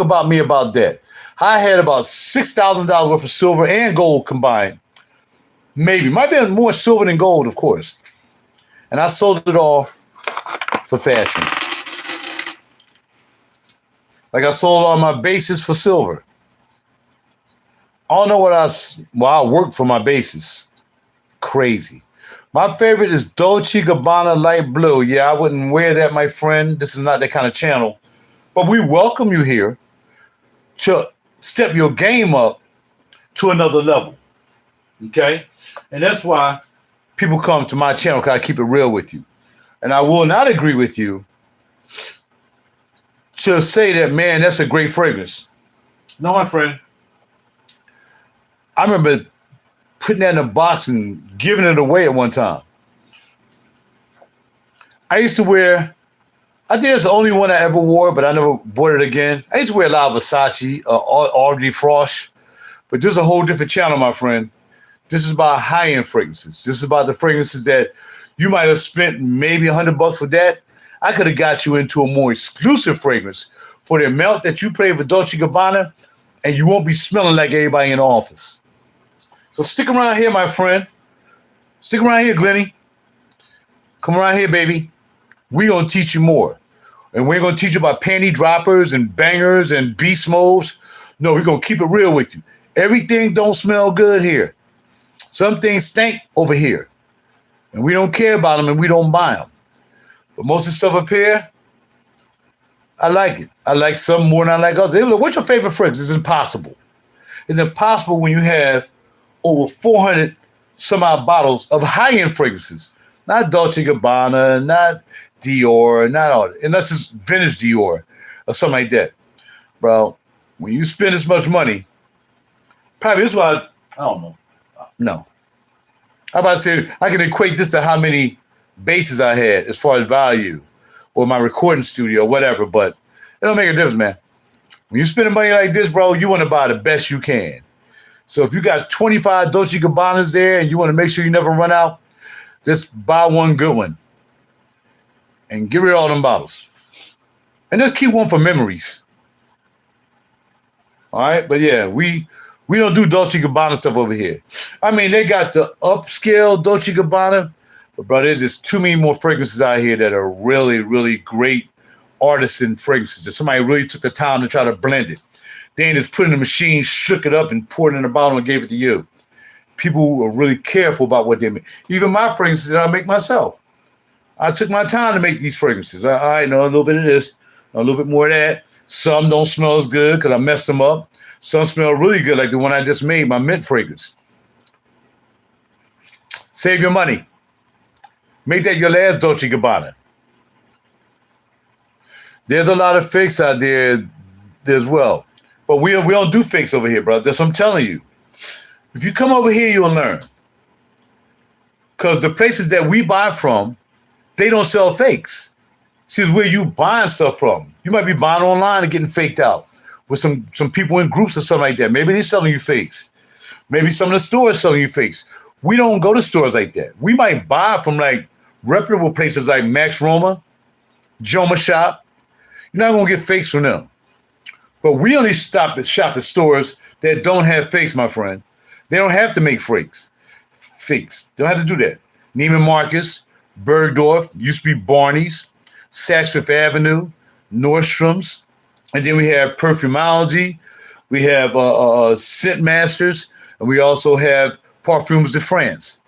about me about that. I had about $6,000 worth of silver and gold combined. Maybe. Might be more silver than gold, of course. And I sold it all for fashion. Like I sold all my bases for silver. I don't know what I worked for my bases. Crazy. My favorite is Dolce & Gabbana Light Blue. Yeah, I wouldn't wear that, my friend. This is not that kind of channel. But we welcome you here to step your game up to another level. Okay? And that's why people come to my channel because I keep it real with you. And I will not agree with you to say that, man, that's a great fragrance. No, my friend. I remember putting that in a box and giving it away at one time. I used to wear, I think that's the only one I ever wore, but I never bought it again. I used to wear a lot of Versace, Audrey Frosch, but this is a whole different channel, my friend. This is about high-end fragrances. This is about the fragrances that you might have spent maybe $100 for that. I could have got you into a more exclusive fragrance for the amount that you pay for Dolce & Gabbana, and you won't be smelling like everybody in the office. So stick around here, my friend. Stick around here, Glennie. Come around here, baby. We're going to teach you more. And we're going to teach you about panty droppers and bangers and beast modes. No, we're going to keep it real with you. Everything don't smell good here. Some things stink over here. And we don't care about them and we don't buy them. But most of the stuff up here, I like it. I like some more than I like others. They look, what's your favorite fragrance? It's impossible. It's impossible when you have over 400 some odd bottles of high-end fragrances. Not Dolce & Gabbana, not Dior, not all that. Unless it's vintage Dior or something like that. Bro, when you spend this much money, probably this is why I don't know. No. I'm about to say, I can equate this to how many bases I had as far as value or my recording studio or whatever, but it don't make a difference, man. When you spend money like this, bro, you want to buy the best you can. So if you got 25 Dolce & Gabbanas there and you want to make sure you never run out, just buy one good one and get rid of all them bottles. And just keep one for memories. All right? But yeah, we don't do Dolce & Gabbana stuff over here. I mean, they got the upscale Dolce & Gabbana, but bro, there's just too many more fragrances out here that are really, really great artisan fragrances that somebody really took the time to try to blend it. They ain't just put it in the machine, shook it up, and poured it in a bottle and gave it to you. People who are really careful about what they make. Even my fragrances that I make myself. I took my time to make these fragrances. I know a little bit of this, a little bit more of that. Some don't smell as good because I messed them up. Some smell really good, like the one I just made, my mint fragrance. Save your money. Make that your last Dolce & Gabbana. There's a lot of fakes out there as well. But we don't do fakes over here, brother. That's what I'm telling you. If you come over here, you'll learn. Because the places that we buy from, they don't sell fakes. See, it's where you buying stuff from. You might be buying online and getting faked out with some people in groups or something like that. Maybe they're selling you fakes. Maybe some of the stores selling you fakes. We don't go to stores like that. We might buy from like reputable places like Max Roma, Joma Shop. You're not gonna get fakes from them. But we only shop at stores that don't have fakes, my friend. They don't have to make fakes. They don't have to do that. Neiman Marcus, Bergdorf, used to be Barney's, Saks Fifth Avenue, Nordstrom's, and then we have Perfumology, we have Scent Masters, and we also have Parfums de France.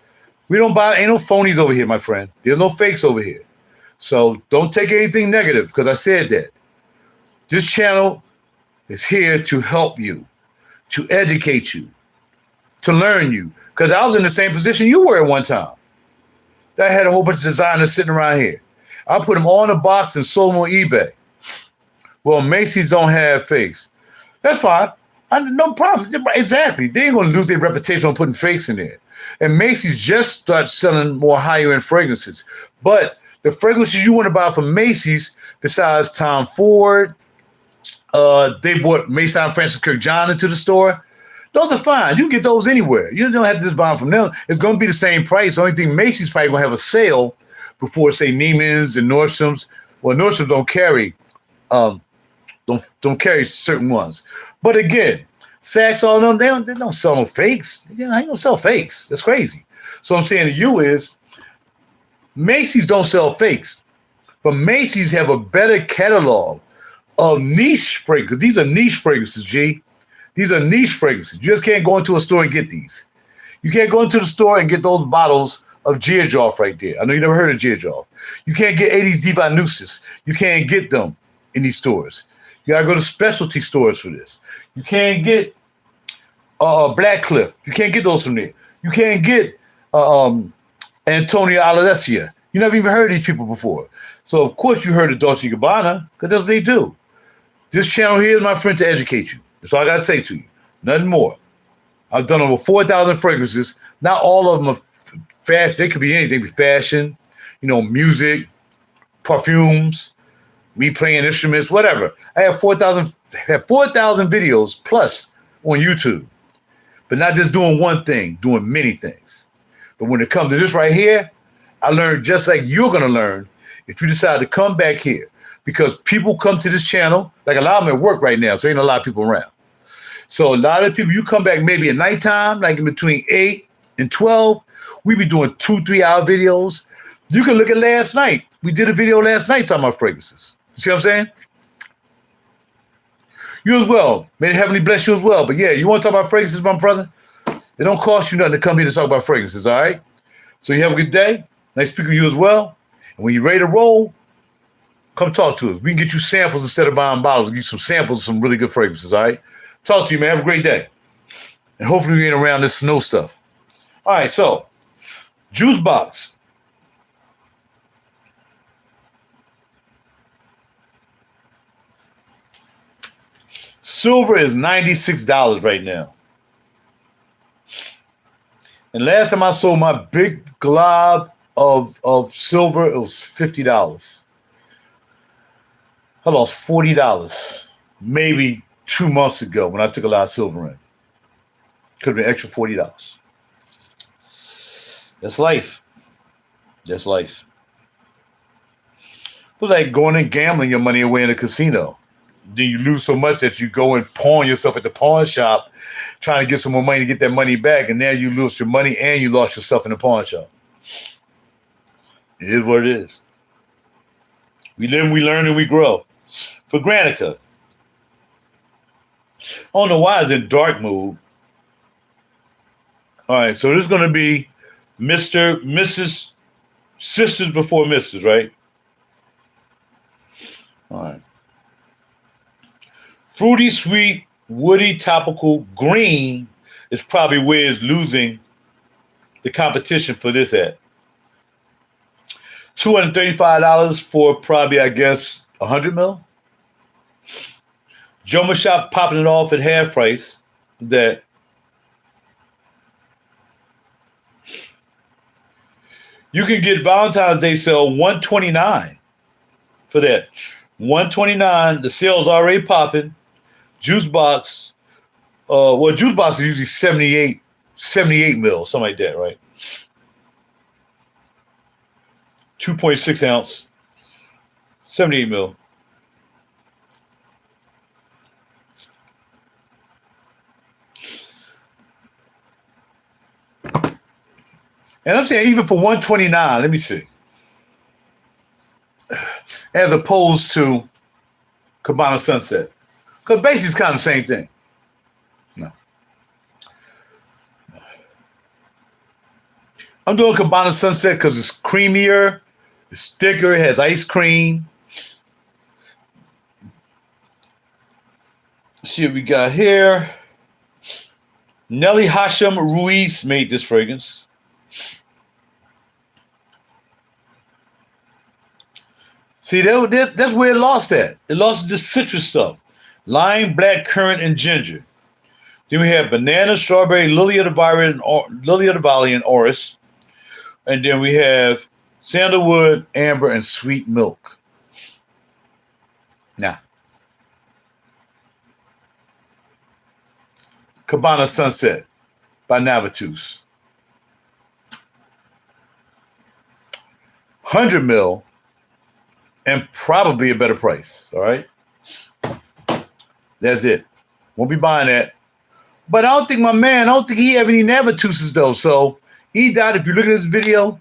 We don't buy, ain't no phonies over here, my friend. There's no fakes over here. So don't take anything negative because I said that. This channel is here to help you, to educate you, to learn you. Because I was in the same position you were at one time. I had a whole bunch of designers sitting around here. I put them all in a box and sold them on eBay. Well, Macy's don't have fakes. That's fine. No problem. Exactly. They ain't going to lose their reputation on putting fakes in there. And Macy's just started selling more higher-end fragrances. But the fragrances you want to buy from Macy's, besides Tom Ford, they brought Maison Francis Kirk John into the store. Those are fine. You get those anywhere. You don't have to just buy them from them. It's going to be the same price. The only thing, Macy's probably going to have a sale before, say, Neiman's and Nordstrom's. Well, Nordstrom's don't carry don't carry certain ones. But again, Saks, all of them, they don't sell no fakes. I ain't gonna sell fakes. That's crazy. So I'm saying to you is, Macy's don't sell fakes, but Macy's have a better catalog of niche fragrances. These are niche fragrances, G. These are niche fragrances. You just can't go into a store and get these. You can't go into the store and get those bottles of RaJuR right there. I know you never heard of RaJuR. You can't get 80s Diva Nucis. You can't get them in these stores. You gotta go to specialty stores for this. You can't get Black Cliff. You can't get those from there. You can't get Antonio Alessia. You never even heard of these people before. So of course you heard of Dolce & Gabbana, because that's what they do. This channel here is, my friend, to educate you. That's all I gotta say to you. Nothing more. I've done over 4,000 fragrances. Not all of them are fashion. They could be anything. Fashion, music, perfumes, me playing instruments, whatever. I have 4,000 videos plus on YouTube. But not just doing one thing, doing many things. But when it comes to this right here, I learned just like you're going to learn if you decide to come back here. Because people come to this channel, like a lot of them at work right now, so ain't a lot of people around. So a lot of people, you come back maybe at nighttime, like in between 8 and 12, we be doing 2-3 hour videos. You can look at last night. We did a video last night talking about fragrances. You see what I'm saying? You as well. May the heavenly bless you as well. But yeah, you want to talk about fragrances, my brother? It don't cost you nothing to come here to talk about fragrances, all right? So you have a good day. Nice speaking to you as well. And when you're ready to roll, come talk to us. We can get you samples instead of buying bottles. Get you some samples of some really good fragrances, all right? Talk to you, man. Have a great day. And hopefully we ain't around this snow stuff. All right, so juice box. Silver is $96 right now. And last time I sold my big glob of silver, it was $50. I lost $40 maybe 2 months ago when I took a lot of silver in. Could have been extra $40. That's life. That's life. It's like going and gambling your money away in a casino. Then you lose so much that you go and pawn yourself at the pawn shop trying to get some more money to get that money back, and now you lose your money and you lost your stuff in the pawn shop. It is what it is. We live, we learn, and we grow. For Granica, I don't know why it's in dark mood. All right, so this is going to be Mr., Mrs., Sisters Before Misters, right? All right. Fruity, sweet, woody, topical, green is probably where it's losing the competition for this at. $235 for probably, I guess, 100 mil. Joma Shop popping it off at half price. That You can get Valentine's Day sale $129 for that. $129. The sale's already popping. Juice box. Juice box is usually 78 mil, something like that, right? 2.6 ounce, 78 mil. And I'm saying even for 129, let me see. As opposed to Cabana Sunset. Because basically it's kind of the same thing. No. I'm doing Cabana Sunset because it's creamier, it's thicker, it has ice cream. Let's see what we got here. Nelly Hashem Ruiz made this fragrance. See, that's where it lost at. It lost the citrus stuff. Lime, black currant, and ginger. Then we have banana, strawberry, lily of the valley, and orris. And then we have sandalwood, amber, and sweet milk. Now, Cabana Sunset by Navatus. 100 mil. And probably a better price, all right? That's it. Won't be buying that. But I don't think he have any Navatuses though. So, E-Dot, if you look at this video,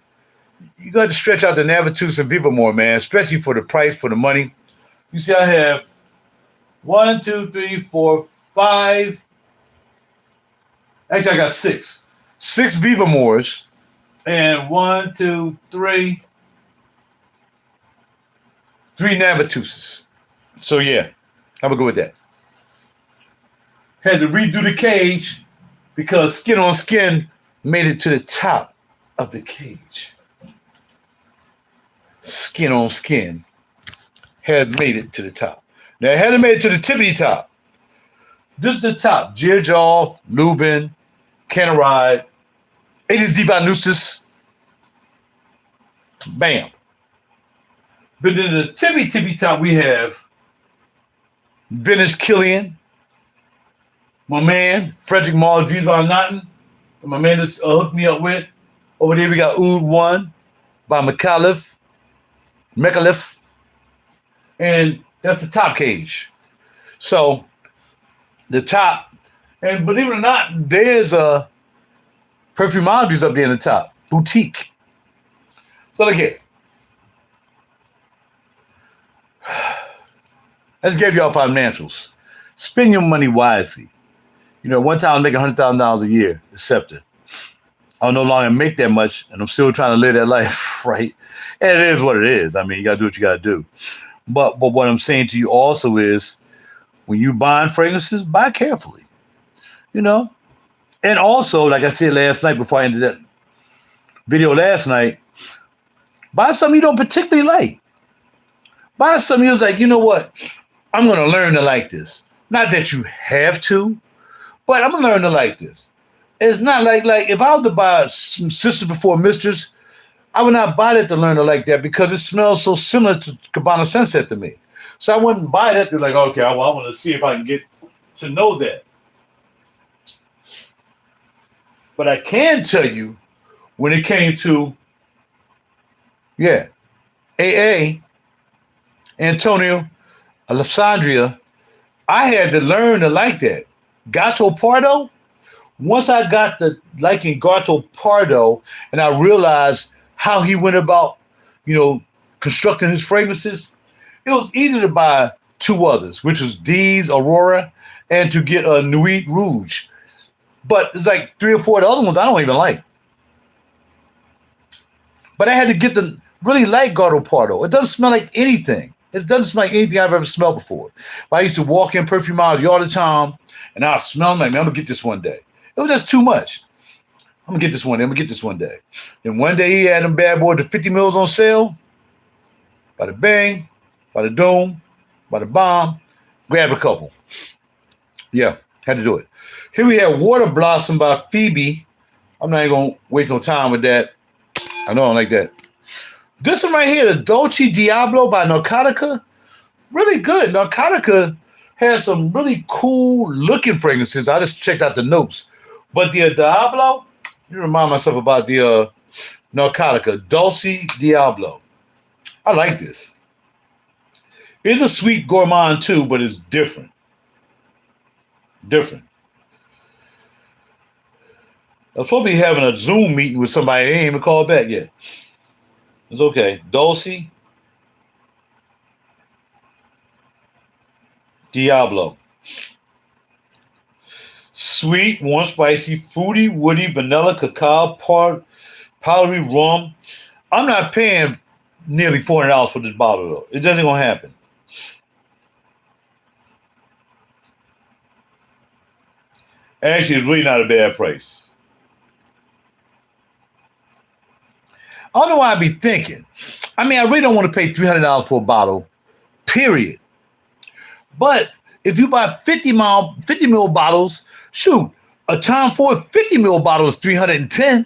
you got to stretch out the Navatus and Viva more, man, especially for the price, for the money. You see, I have 1, 2, 3, 4, 5. Actually, I got 6. 6 Viva Mores. And 1, 2, 3. 3 Navatuses. So yeah, I'm gonna go with that. Had to redo the cage because Skin on Skin made it to the top of the cage. Skin on Skin had made it to the top. Now it hadn't made it to the tippity top. This is the top. Jirjov, Lubin, Canaride, Aegis Divinusis. Bam. But then the tippy top, we have Vintage Killian, my man, Frederick Mars, Dries Van Noten, my man just hooked me up with. Over there, we got Oud 1 by McAuliffe. And that's the top cage. So, the top, and believe it or not, there's a Perfumologies up there in the top, boutique. So, look here. I just gave y'all financials. Spend your money wisely. You know, one time I was making $100,000 a year, accepted. I'll no longer make that much, and I'm still trying to live that life, right? And it is what it is. I mean, you got to do what you got to do. But what I'm saying to you also is, when you buying fragrances, buy carefully, you know? And also, like I said last night before I ended that video last night, buy something you don't particularly like. Buy something you're like, you know what? I'm going to learn to like this. Not that you have to, but I'm going to learn to like this. It's not like if I was to buy some Sisters Before Mistress, I would not buy that to learn to like that because it smells so similar to Cabana Sunset to me. So I wouldn't buy that to like, okay, I want to see if I can get to know that. But I can tell you when it came to, AA, Antonio, Alessandria, I had to learn to like that. Gato Pardo, once I got the liking Gato Pardo and I realized how he went about, constructing his fragrances, it was easy to buy 2 others, which was D's Aurora and to get a Nuit Rouge. But it's like 3 or 4 of the other ones I don't even like. But I had to get to really like Gato Pardo. It doesn't smell like anything. It doesn't smell like anything I've ever smelled before. But I used to walk in Perfumology all the time, and I was smelling like, man, I'm going to get this one day. It was just too much. I'm going to get this one day. I'm going to get this one day. Then one day he had them bad boys, the 50 mils on sale. Bada bang, bada doom, bada bomb. Grab a couple. Yeah, had to do it. Here we have Water Blossom by Phoebe. I'm not even going to waste no time with that. I know I don't like that. This one right here, the Dolce Diablo by Narcotica, really good. Narcotica has some really cool looking fragrances. I just checked out the notes. But the Diablo, you remind myself about the Narcotica, Dolce Diablo. I like this. It's a sweet gourmand too, but it's different. Different. I was supposed to be having a Zoom meeting with somebody. They ain't even called back yet. It's okay. Dolce Diablo. Sweet, warm, spicy, fruity, woody, vanilla, cacao, powdery rum. I'm not paying nearly $400 for this bottle though. It doesn't gonna happen. Actually, it's really not a bad price. I don't know why I be thinking. I mean, I really don't want to pay $300 for a bottle, period. But if you buy 50 ml bottles, shoot, a Tom Ford 50 ml bottle is $310. You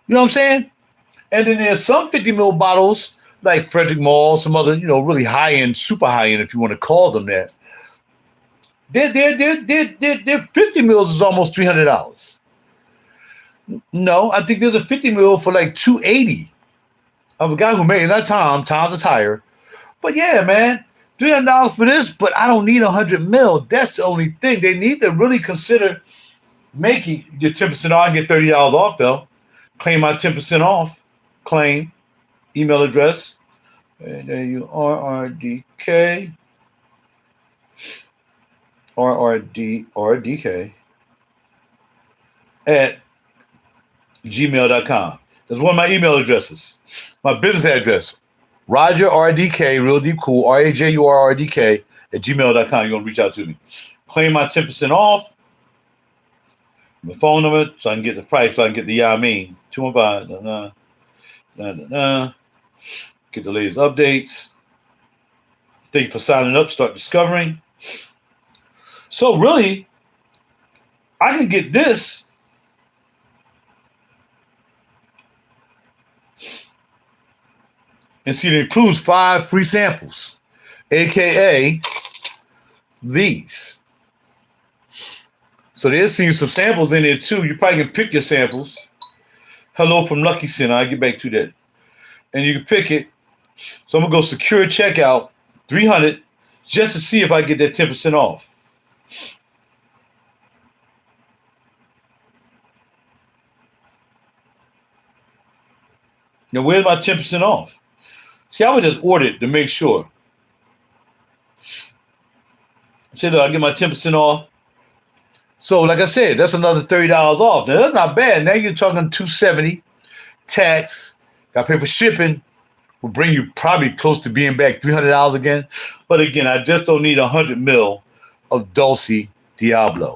know what I'm saying? And then there's some 50 ml bottles like Frederick Mall, some other, really high end, super high end, if you want to call them that. Their 50 mils is almost $300. No, I think there's a 50 mil for like $280. Of a guy who made it. Not Tom. Tom's a tire. But yeah, man, $300 for this, but I don't need 100 mil. That's the only thing. They need to really consider making your 10% off and get $30 off, though. Claim my 10% off. Claim. Email address. And there you are, RDK. RDK at gmail.com. That's one of my email addresses. My business address, RaJuR, RDK, Real Deep Cool, RaJuR, RDK at gmail.com. You're going to reach out to me. Claim my 10% off. My phone number so I can get the price, so I can get the 215. Get the latest updates. Thank you for signing up. Start discovering. So really, I can get this and see it includes 5 free samples, aka these. So there's some samples in there too. You probably can pick your samples. Hello from Lucky Center. I'll get back to that. And you can pick it. So I'm gonna go secure checkout, $300, just to see if I get that 10% off. Now, where's my 10% off? See, I would just order it to make sure. Say, look, I get my 10% off. So, like I said, that's another $30 off. Now, that's not bad. Now you're talking $270, tax, got to pay for shipping. Will bring you probably close to being back $300 again. But again, I just don't need 100 mil of Dolce Diablo.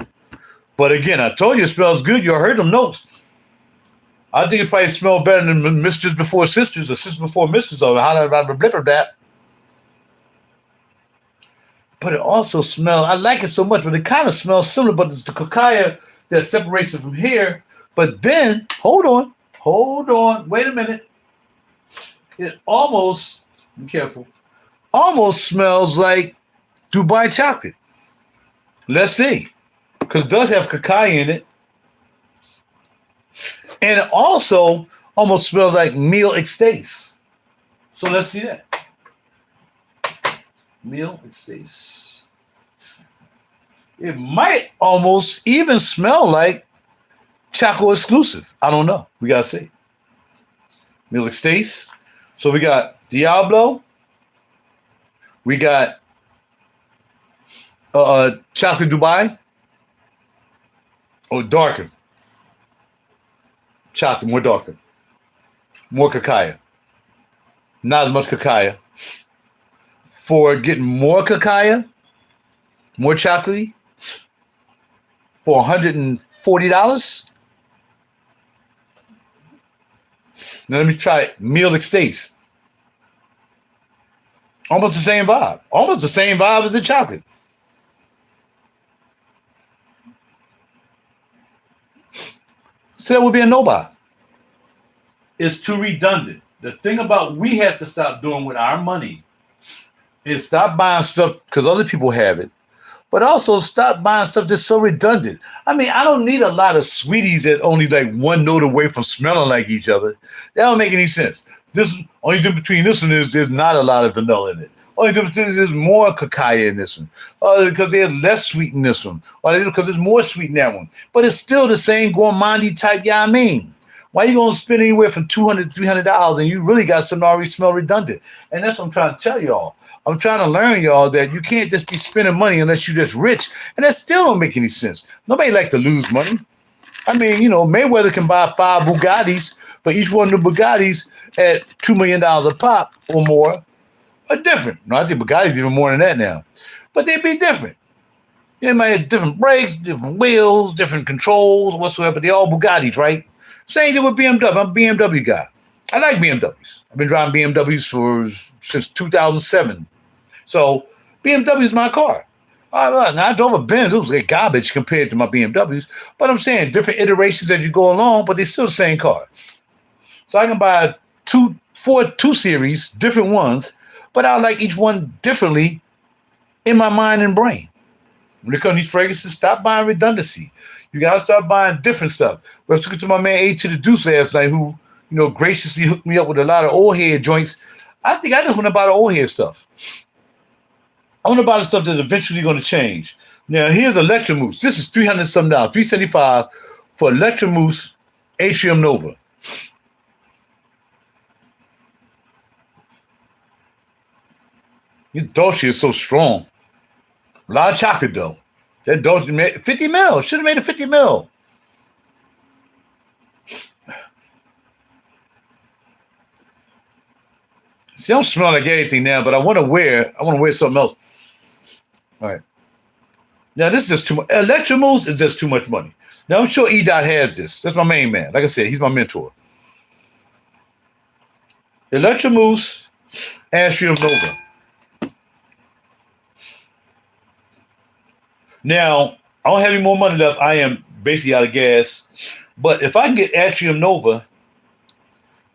But again, I told you it smells good. You heard them notes. I think it probably smells better than Misters Before Sisters or Sisters Before Misters or that. But it also smells, I like it so much, but it kind of smells similar, but it's the cacao that separates it from here. But then, hold on, wait a minute. It almost, be careful, almost smells like Dubai chocolate. Let's see. Because it does have cacao in it. And it also almost smells like meal extase. So let's see that. Meal extase. It might almost even smell like Choco exclusive. I don't know. We got to see. Meal extase. So we got Diablo. We got Chocolate Dubai. Oh, darker. Chocolate, more darker. More cacao. Not as much cacao. For getting more cacao, more chocolatey, for $140. Now let me try it. Meal extase. Almost the same vibe. Almost the same vibe as the chocolate. So that would be a no buy. It's too redundant. The thing about we have to stop doing with our money is stop buying stuff because other people have it, but also stop buying stuff that's so redundant. I mean, I don't need a lot of sweeties that only like one note away from smelling like each other. That don't make any sense. This only difference between this one is there's not a lot of vanilla in it. Only difference is there's more cacao in this one. Because there's less sweet in this one. Or because there's more sweet in that one. But it's still the same gourmandy type, yeah, I mean. Why you gonna spend anywhere from $200 to $300 and you really got something already smell redundant? And that's what I'm trying to tell y'all. I'm trying to learn y'all that you can't just be spending money unless you're just rich, and that still don't make any sense. Nobody like to lose money. I mean, Mayweather can buy 5 Bugattis, but each one of the Bugattis at $2 million a pop or more are different. No, I think Bugatti's even more than that now, but they'd be different. They might have different brakes, different wheels, different controls, whatsoever, but they all Bugattis, right? Same thing with BMW. I'm a BMW guy. I like BMWs. I've been driving BMWs since 2007. So BMW is my car. Now, I drove a Benz. It was like garbage compared to my BMWs. But I'm saying different iterations as you go along, but they're still the same car. So I can buy two series, different ones, but I like each one differently in my mind and brain. When it comes to these fragrances, stop buying redundancy. You got to start buying different stuff. I was talking to my man A to the Deuce last night who, graciously hooked me up with a lot of old head joints. I think I just want to buy the old head stuff. I want to buy the stuff that's eventually going to change. Now, here's Electromousse. This is $300 something, $375 for Electromousse Atrium Nova. This Dolce is so strong. A lot of chocolate, though. That Dolce made 50 mil. Should have made it 50 mil. See, I don't smell like anything now, but I want to wear something else. All right. Now, this is just too much. Electromousse is just too much money. Now, I'm sure E-Dot has this. That's my main man. Like I said, he's my mentor. Electromousse Atrium Nova. Now, I don't have any more money left. I am basically out of gas. But if I can get Atrium Nova,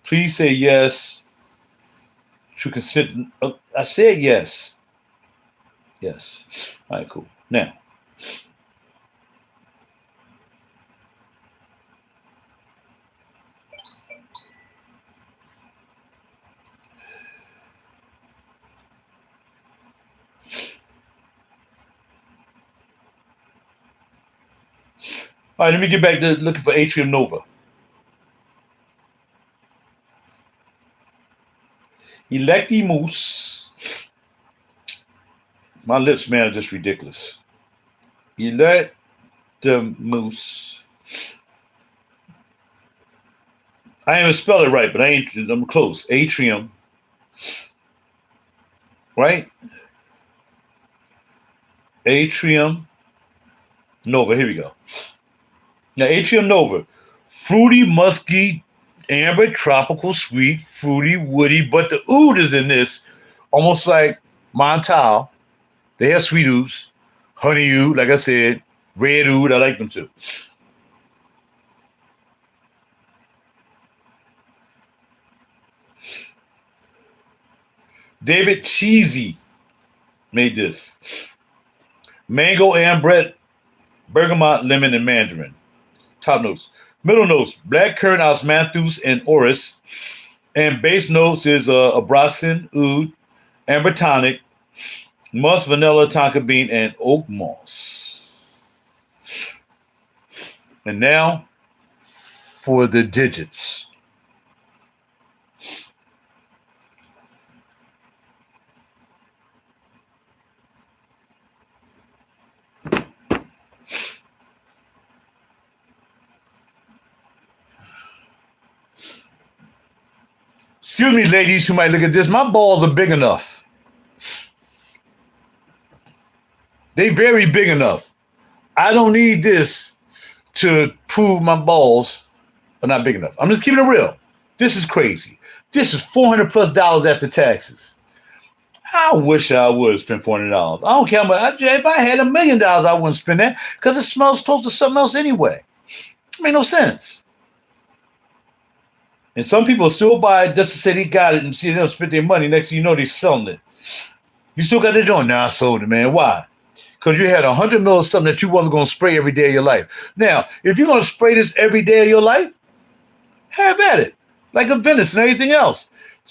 please say yes to consider. I said yes. Yes. All right, cool. Now, all right, let me get back to looking for Atrium Nova. Electromousse. My lips, man, are just ridiculous. Electromousse. I ain't even spell it right, but I'm close. Atrium. Right? Atrium Nova. Here we go. Now, Atrium Nova. Fruity, musky, amber, tropical, sweet, fruity, woody, but the oud is in this, almost like Montal. They have sweet ouds, honey oud, like I said, red oud, I like them too. David Cheesy made this. Mango, ambrette, bergamot, lemon, and mandarin. Top notes. Middle notes, black currant, osmanthus, and orris. And base notes is abroxin, oud, amber tonic, musk, vanilla, tonka bean, and oak moss. And now for the digits. Excuse me, ladies who might look at this. My balls are big enough. They very big enough. I don't need this to prove my balls are not big enough. I'm just keeping it real. This is crazy. This is $400+ after taxes. I wish I would spend $400. I don't care how much. If I had $1 million, I wouldn't spend that because it smells close to something else anyway. It made no sense. And some people still buy it just to say they got it and see them spend their money. Next thing you know, they're selling it. You still got the joint? Nah, I sold it, man. Why? Because you had 100 mil of something that you wasn't going to spray every day of your life. Now, if you're going to spray this every day of your life, have at it. Like a Venice and everything else.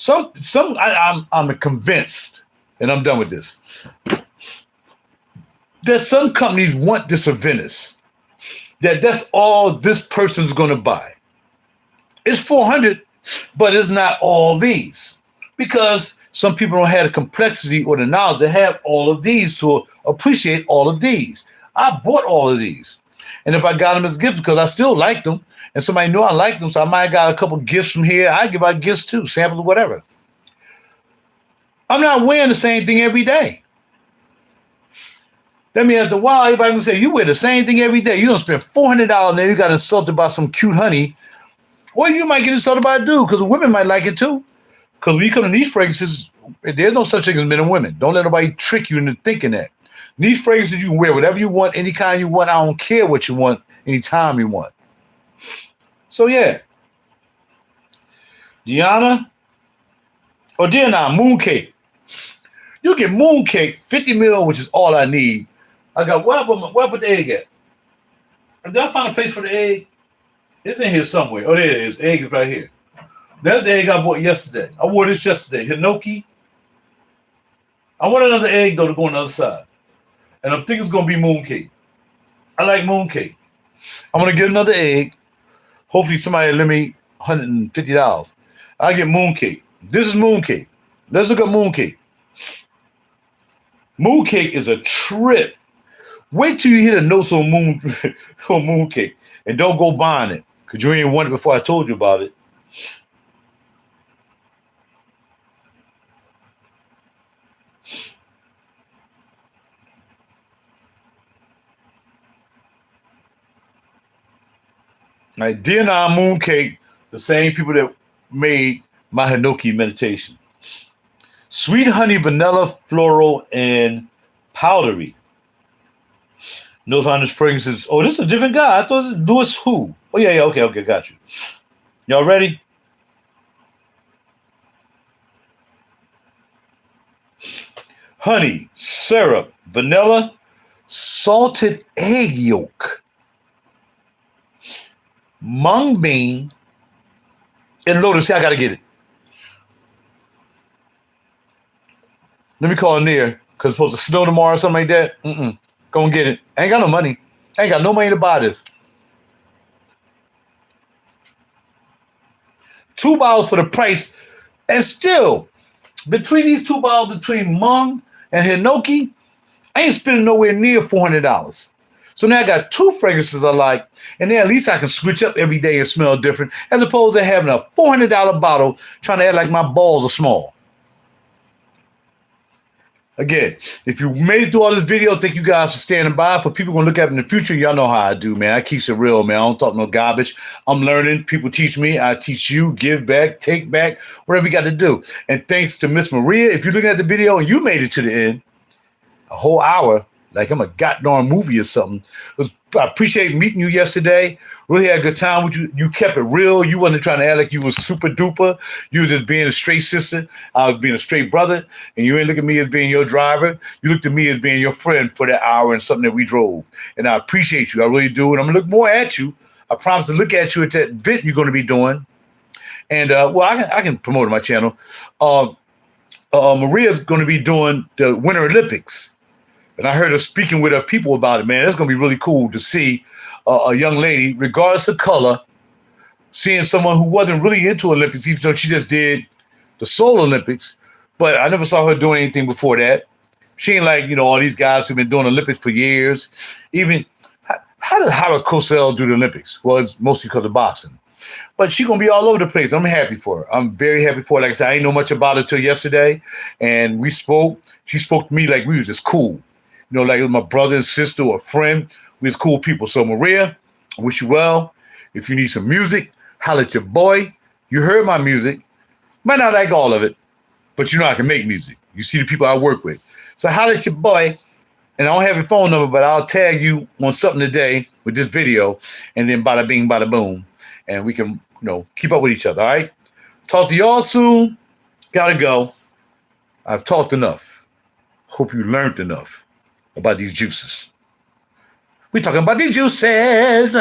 I'm convinced, and I'm done with this, that some companies want this Venice. That's all this person's going to buy. It's 400, but it's not all these. Because some people don't have the complexity or the knowledge to have all of these to appreciate all of these. I bought all of these. And if I got them as gifts because I still like them, and somebody knew I liked them, so I might have got a couple gifts from here, I give out gifts too, samples, whatever. I'm not wearing the same thing every day. That means after a while, everybody can say, you wear the same thing every day. You don't spend $400 and then you got insulted by some cute honey. Or you might get insulted by a dude because women might like it too. Because when you come to these fragrances, there's no such thing as men and women. Don't let nobody trick you into thinking that. These fragrances, you can wear whatever you want, any kind you want. I don't care what you want, anytime you want. So, yeah. Dear Mooncake. You get Mooncake, 50 mil, which is all I need. I got, where I put the egg at? Did I find a place for the egg? It's in here somewhere. Oh, there it is. The egg is right here. That's the egg I bought yesterday. I wore this yesterday. Hinoki. I want another egg, though, to go on the other side. And I'm thinking it's going to be Mooncake. I like Mooncake. I'm going to get another egg. Hopefully somebody will lend me $150. I get Mooncake. This is Mooncake. Let's look at Mooncake. Mooncake is a trip. Wait till you hear the notes on Mooncake. And don't go buying it. Because you ain't want it before I told you about it. All right, Dear Mooncake, the same people that made my Hinoki meditation. Sweet honey, vanilla, floral, and powdery. Note on this fragrances. Oh, this is a different guy. I thought it was Louis Who. Oh, yeah, okay, got you. Y'all ready? Honey, syrup, vanilla, salted egg yolk, mung bean, and lotus. See, I gotta get it. Let me call near because it's supposed to snow tomorrow or something like that. Go and get it. I ain't got no money. I ain't got no money to buy this. 2 bottles for the price, and still between these 2 bottles, between Mung and Hinoki, I ain't spending nowhere near $400. So now I got 2 fragrances I like, and then at least I can switch up every day and smell different, as opposed to having a $400 bottle trying to act like my balls are small. Again, if you made it through all this video, thank you guys for standing by. For people going to look at it in the future, y'all know how I do, man. I keep it real, man. I don't talk no garbage. I'm learning. People teach me. I teach you. Give back, take back, whatever you got to do. And thanks to Miss Maria. If you're looking at the video and you made it to the end, a whole hour, like I'm a goddamn movie or something. I appreciate meeting you yesterday. Really had a good time with you. You kept it real. You wasn't trying to act like you was super duper. You was just being a straight sister. I was being a straight brother. And you ain't look at me as being your driver. You looked at me as being your friend for that hour and something that we drove. And I appreciate you. I really do. And I'm going to look more at you. I promise to look at you at that event you're going to be doing. And, I can promote my channel. Maria's going to be doing the Winter Olympics. And I heard her speaking with her people about it, man. That's going to be really cool to see a young lady, regardless of color, seeing someone who wasn't really into Olympics, even though she just did the Seoul Olympics. But I never saw her doing anything before that. She ain't like, all these guys who've been doing Olympics for years. Even, how does Hara Cosell do the Olympics? Well, it's mostly because of boxing. But she's going to be all over the place. I'm happy for her. I'm very happy for her. Like I said, I didn't know much about her till yesterday. And we spoke. She spoke to me like we was just cool. Like it was my brother and sister or a friend. We was cool people. So Maria, I wish you well. If you need some music, holla at your boy. You heard my music. Might not like all of it, but you know I can make music. You see the people I work with. So holla at your boy. And I don't have your phone number, but I'll tag you on something today with this video. And then bada bing, bada boom. And we can, keep up with each other, all right? Talk to y'all soon. Gotta go. I've talked enough. Hope you learned enough about these juices. We're talking about these juices.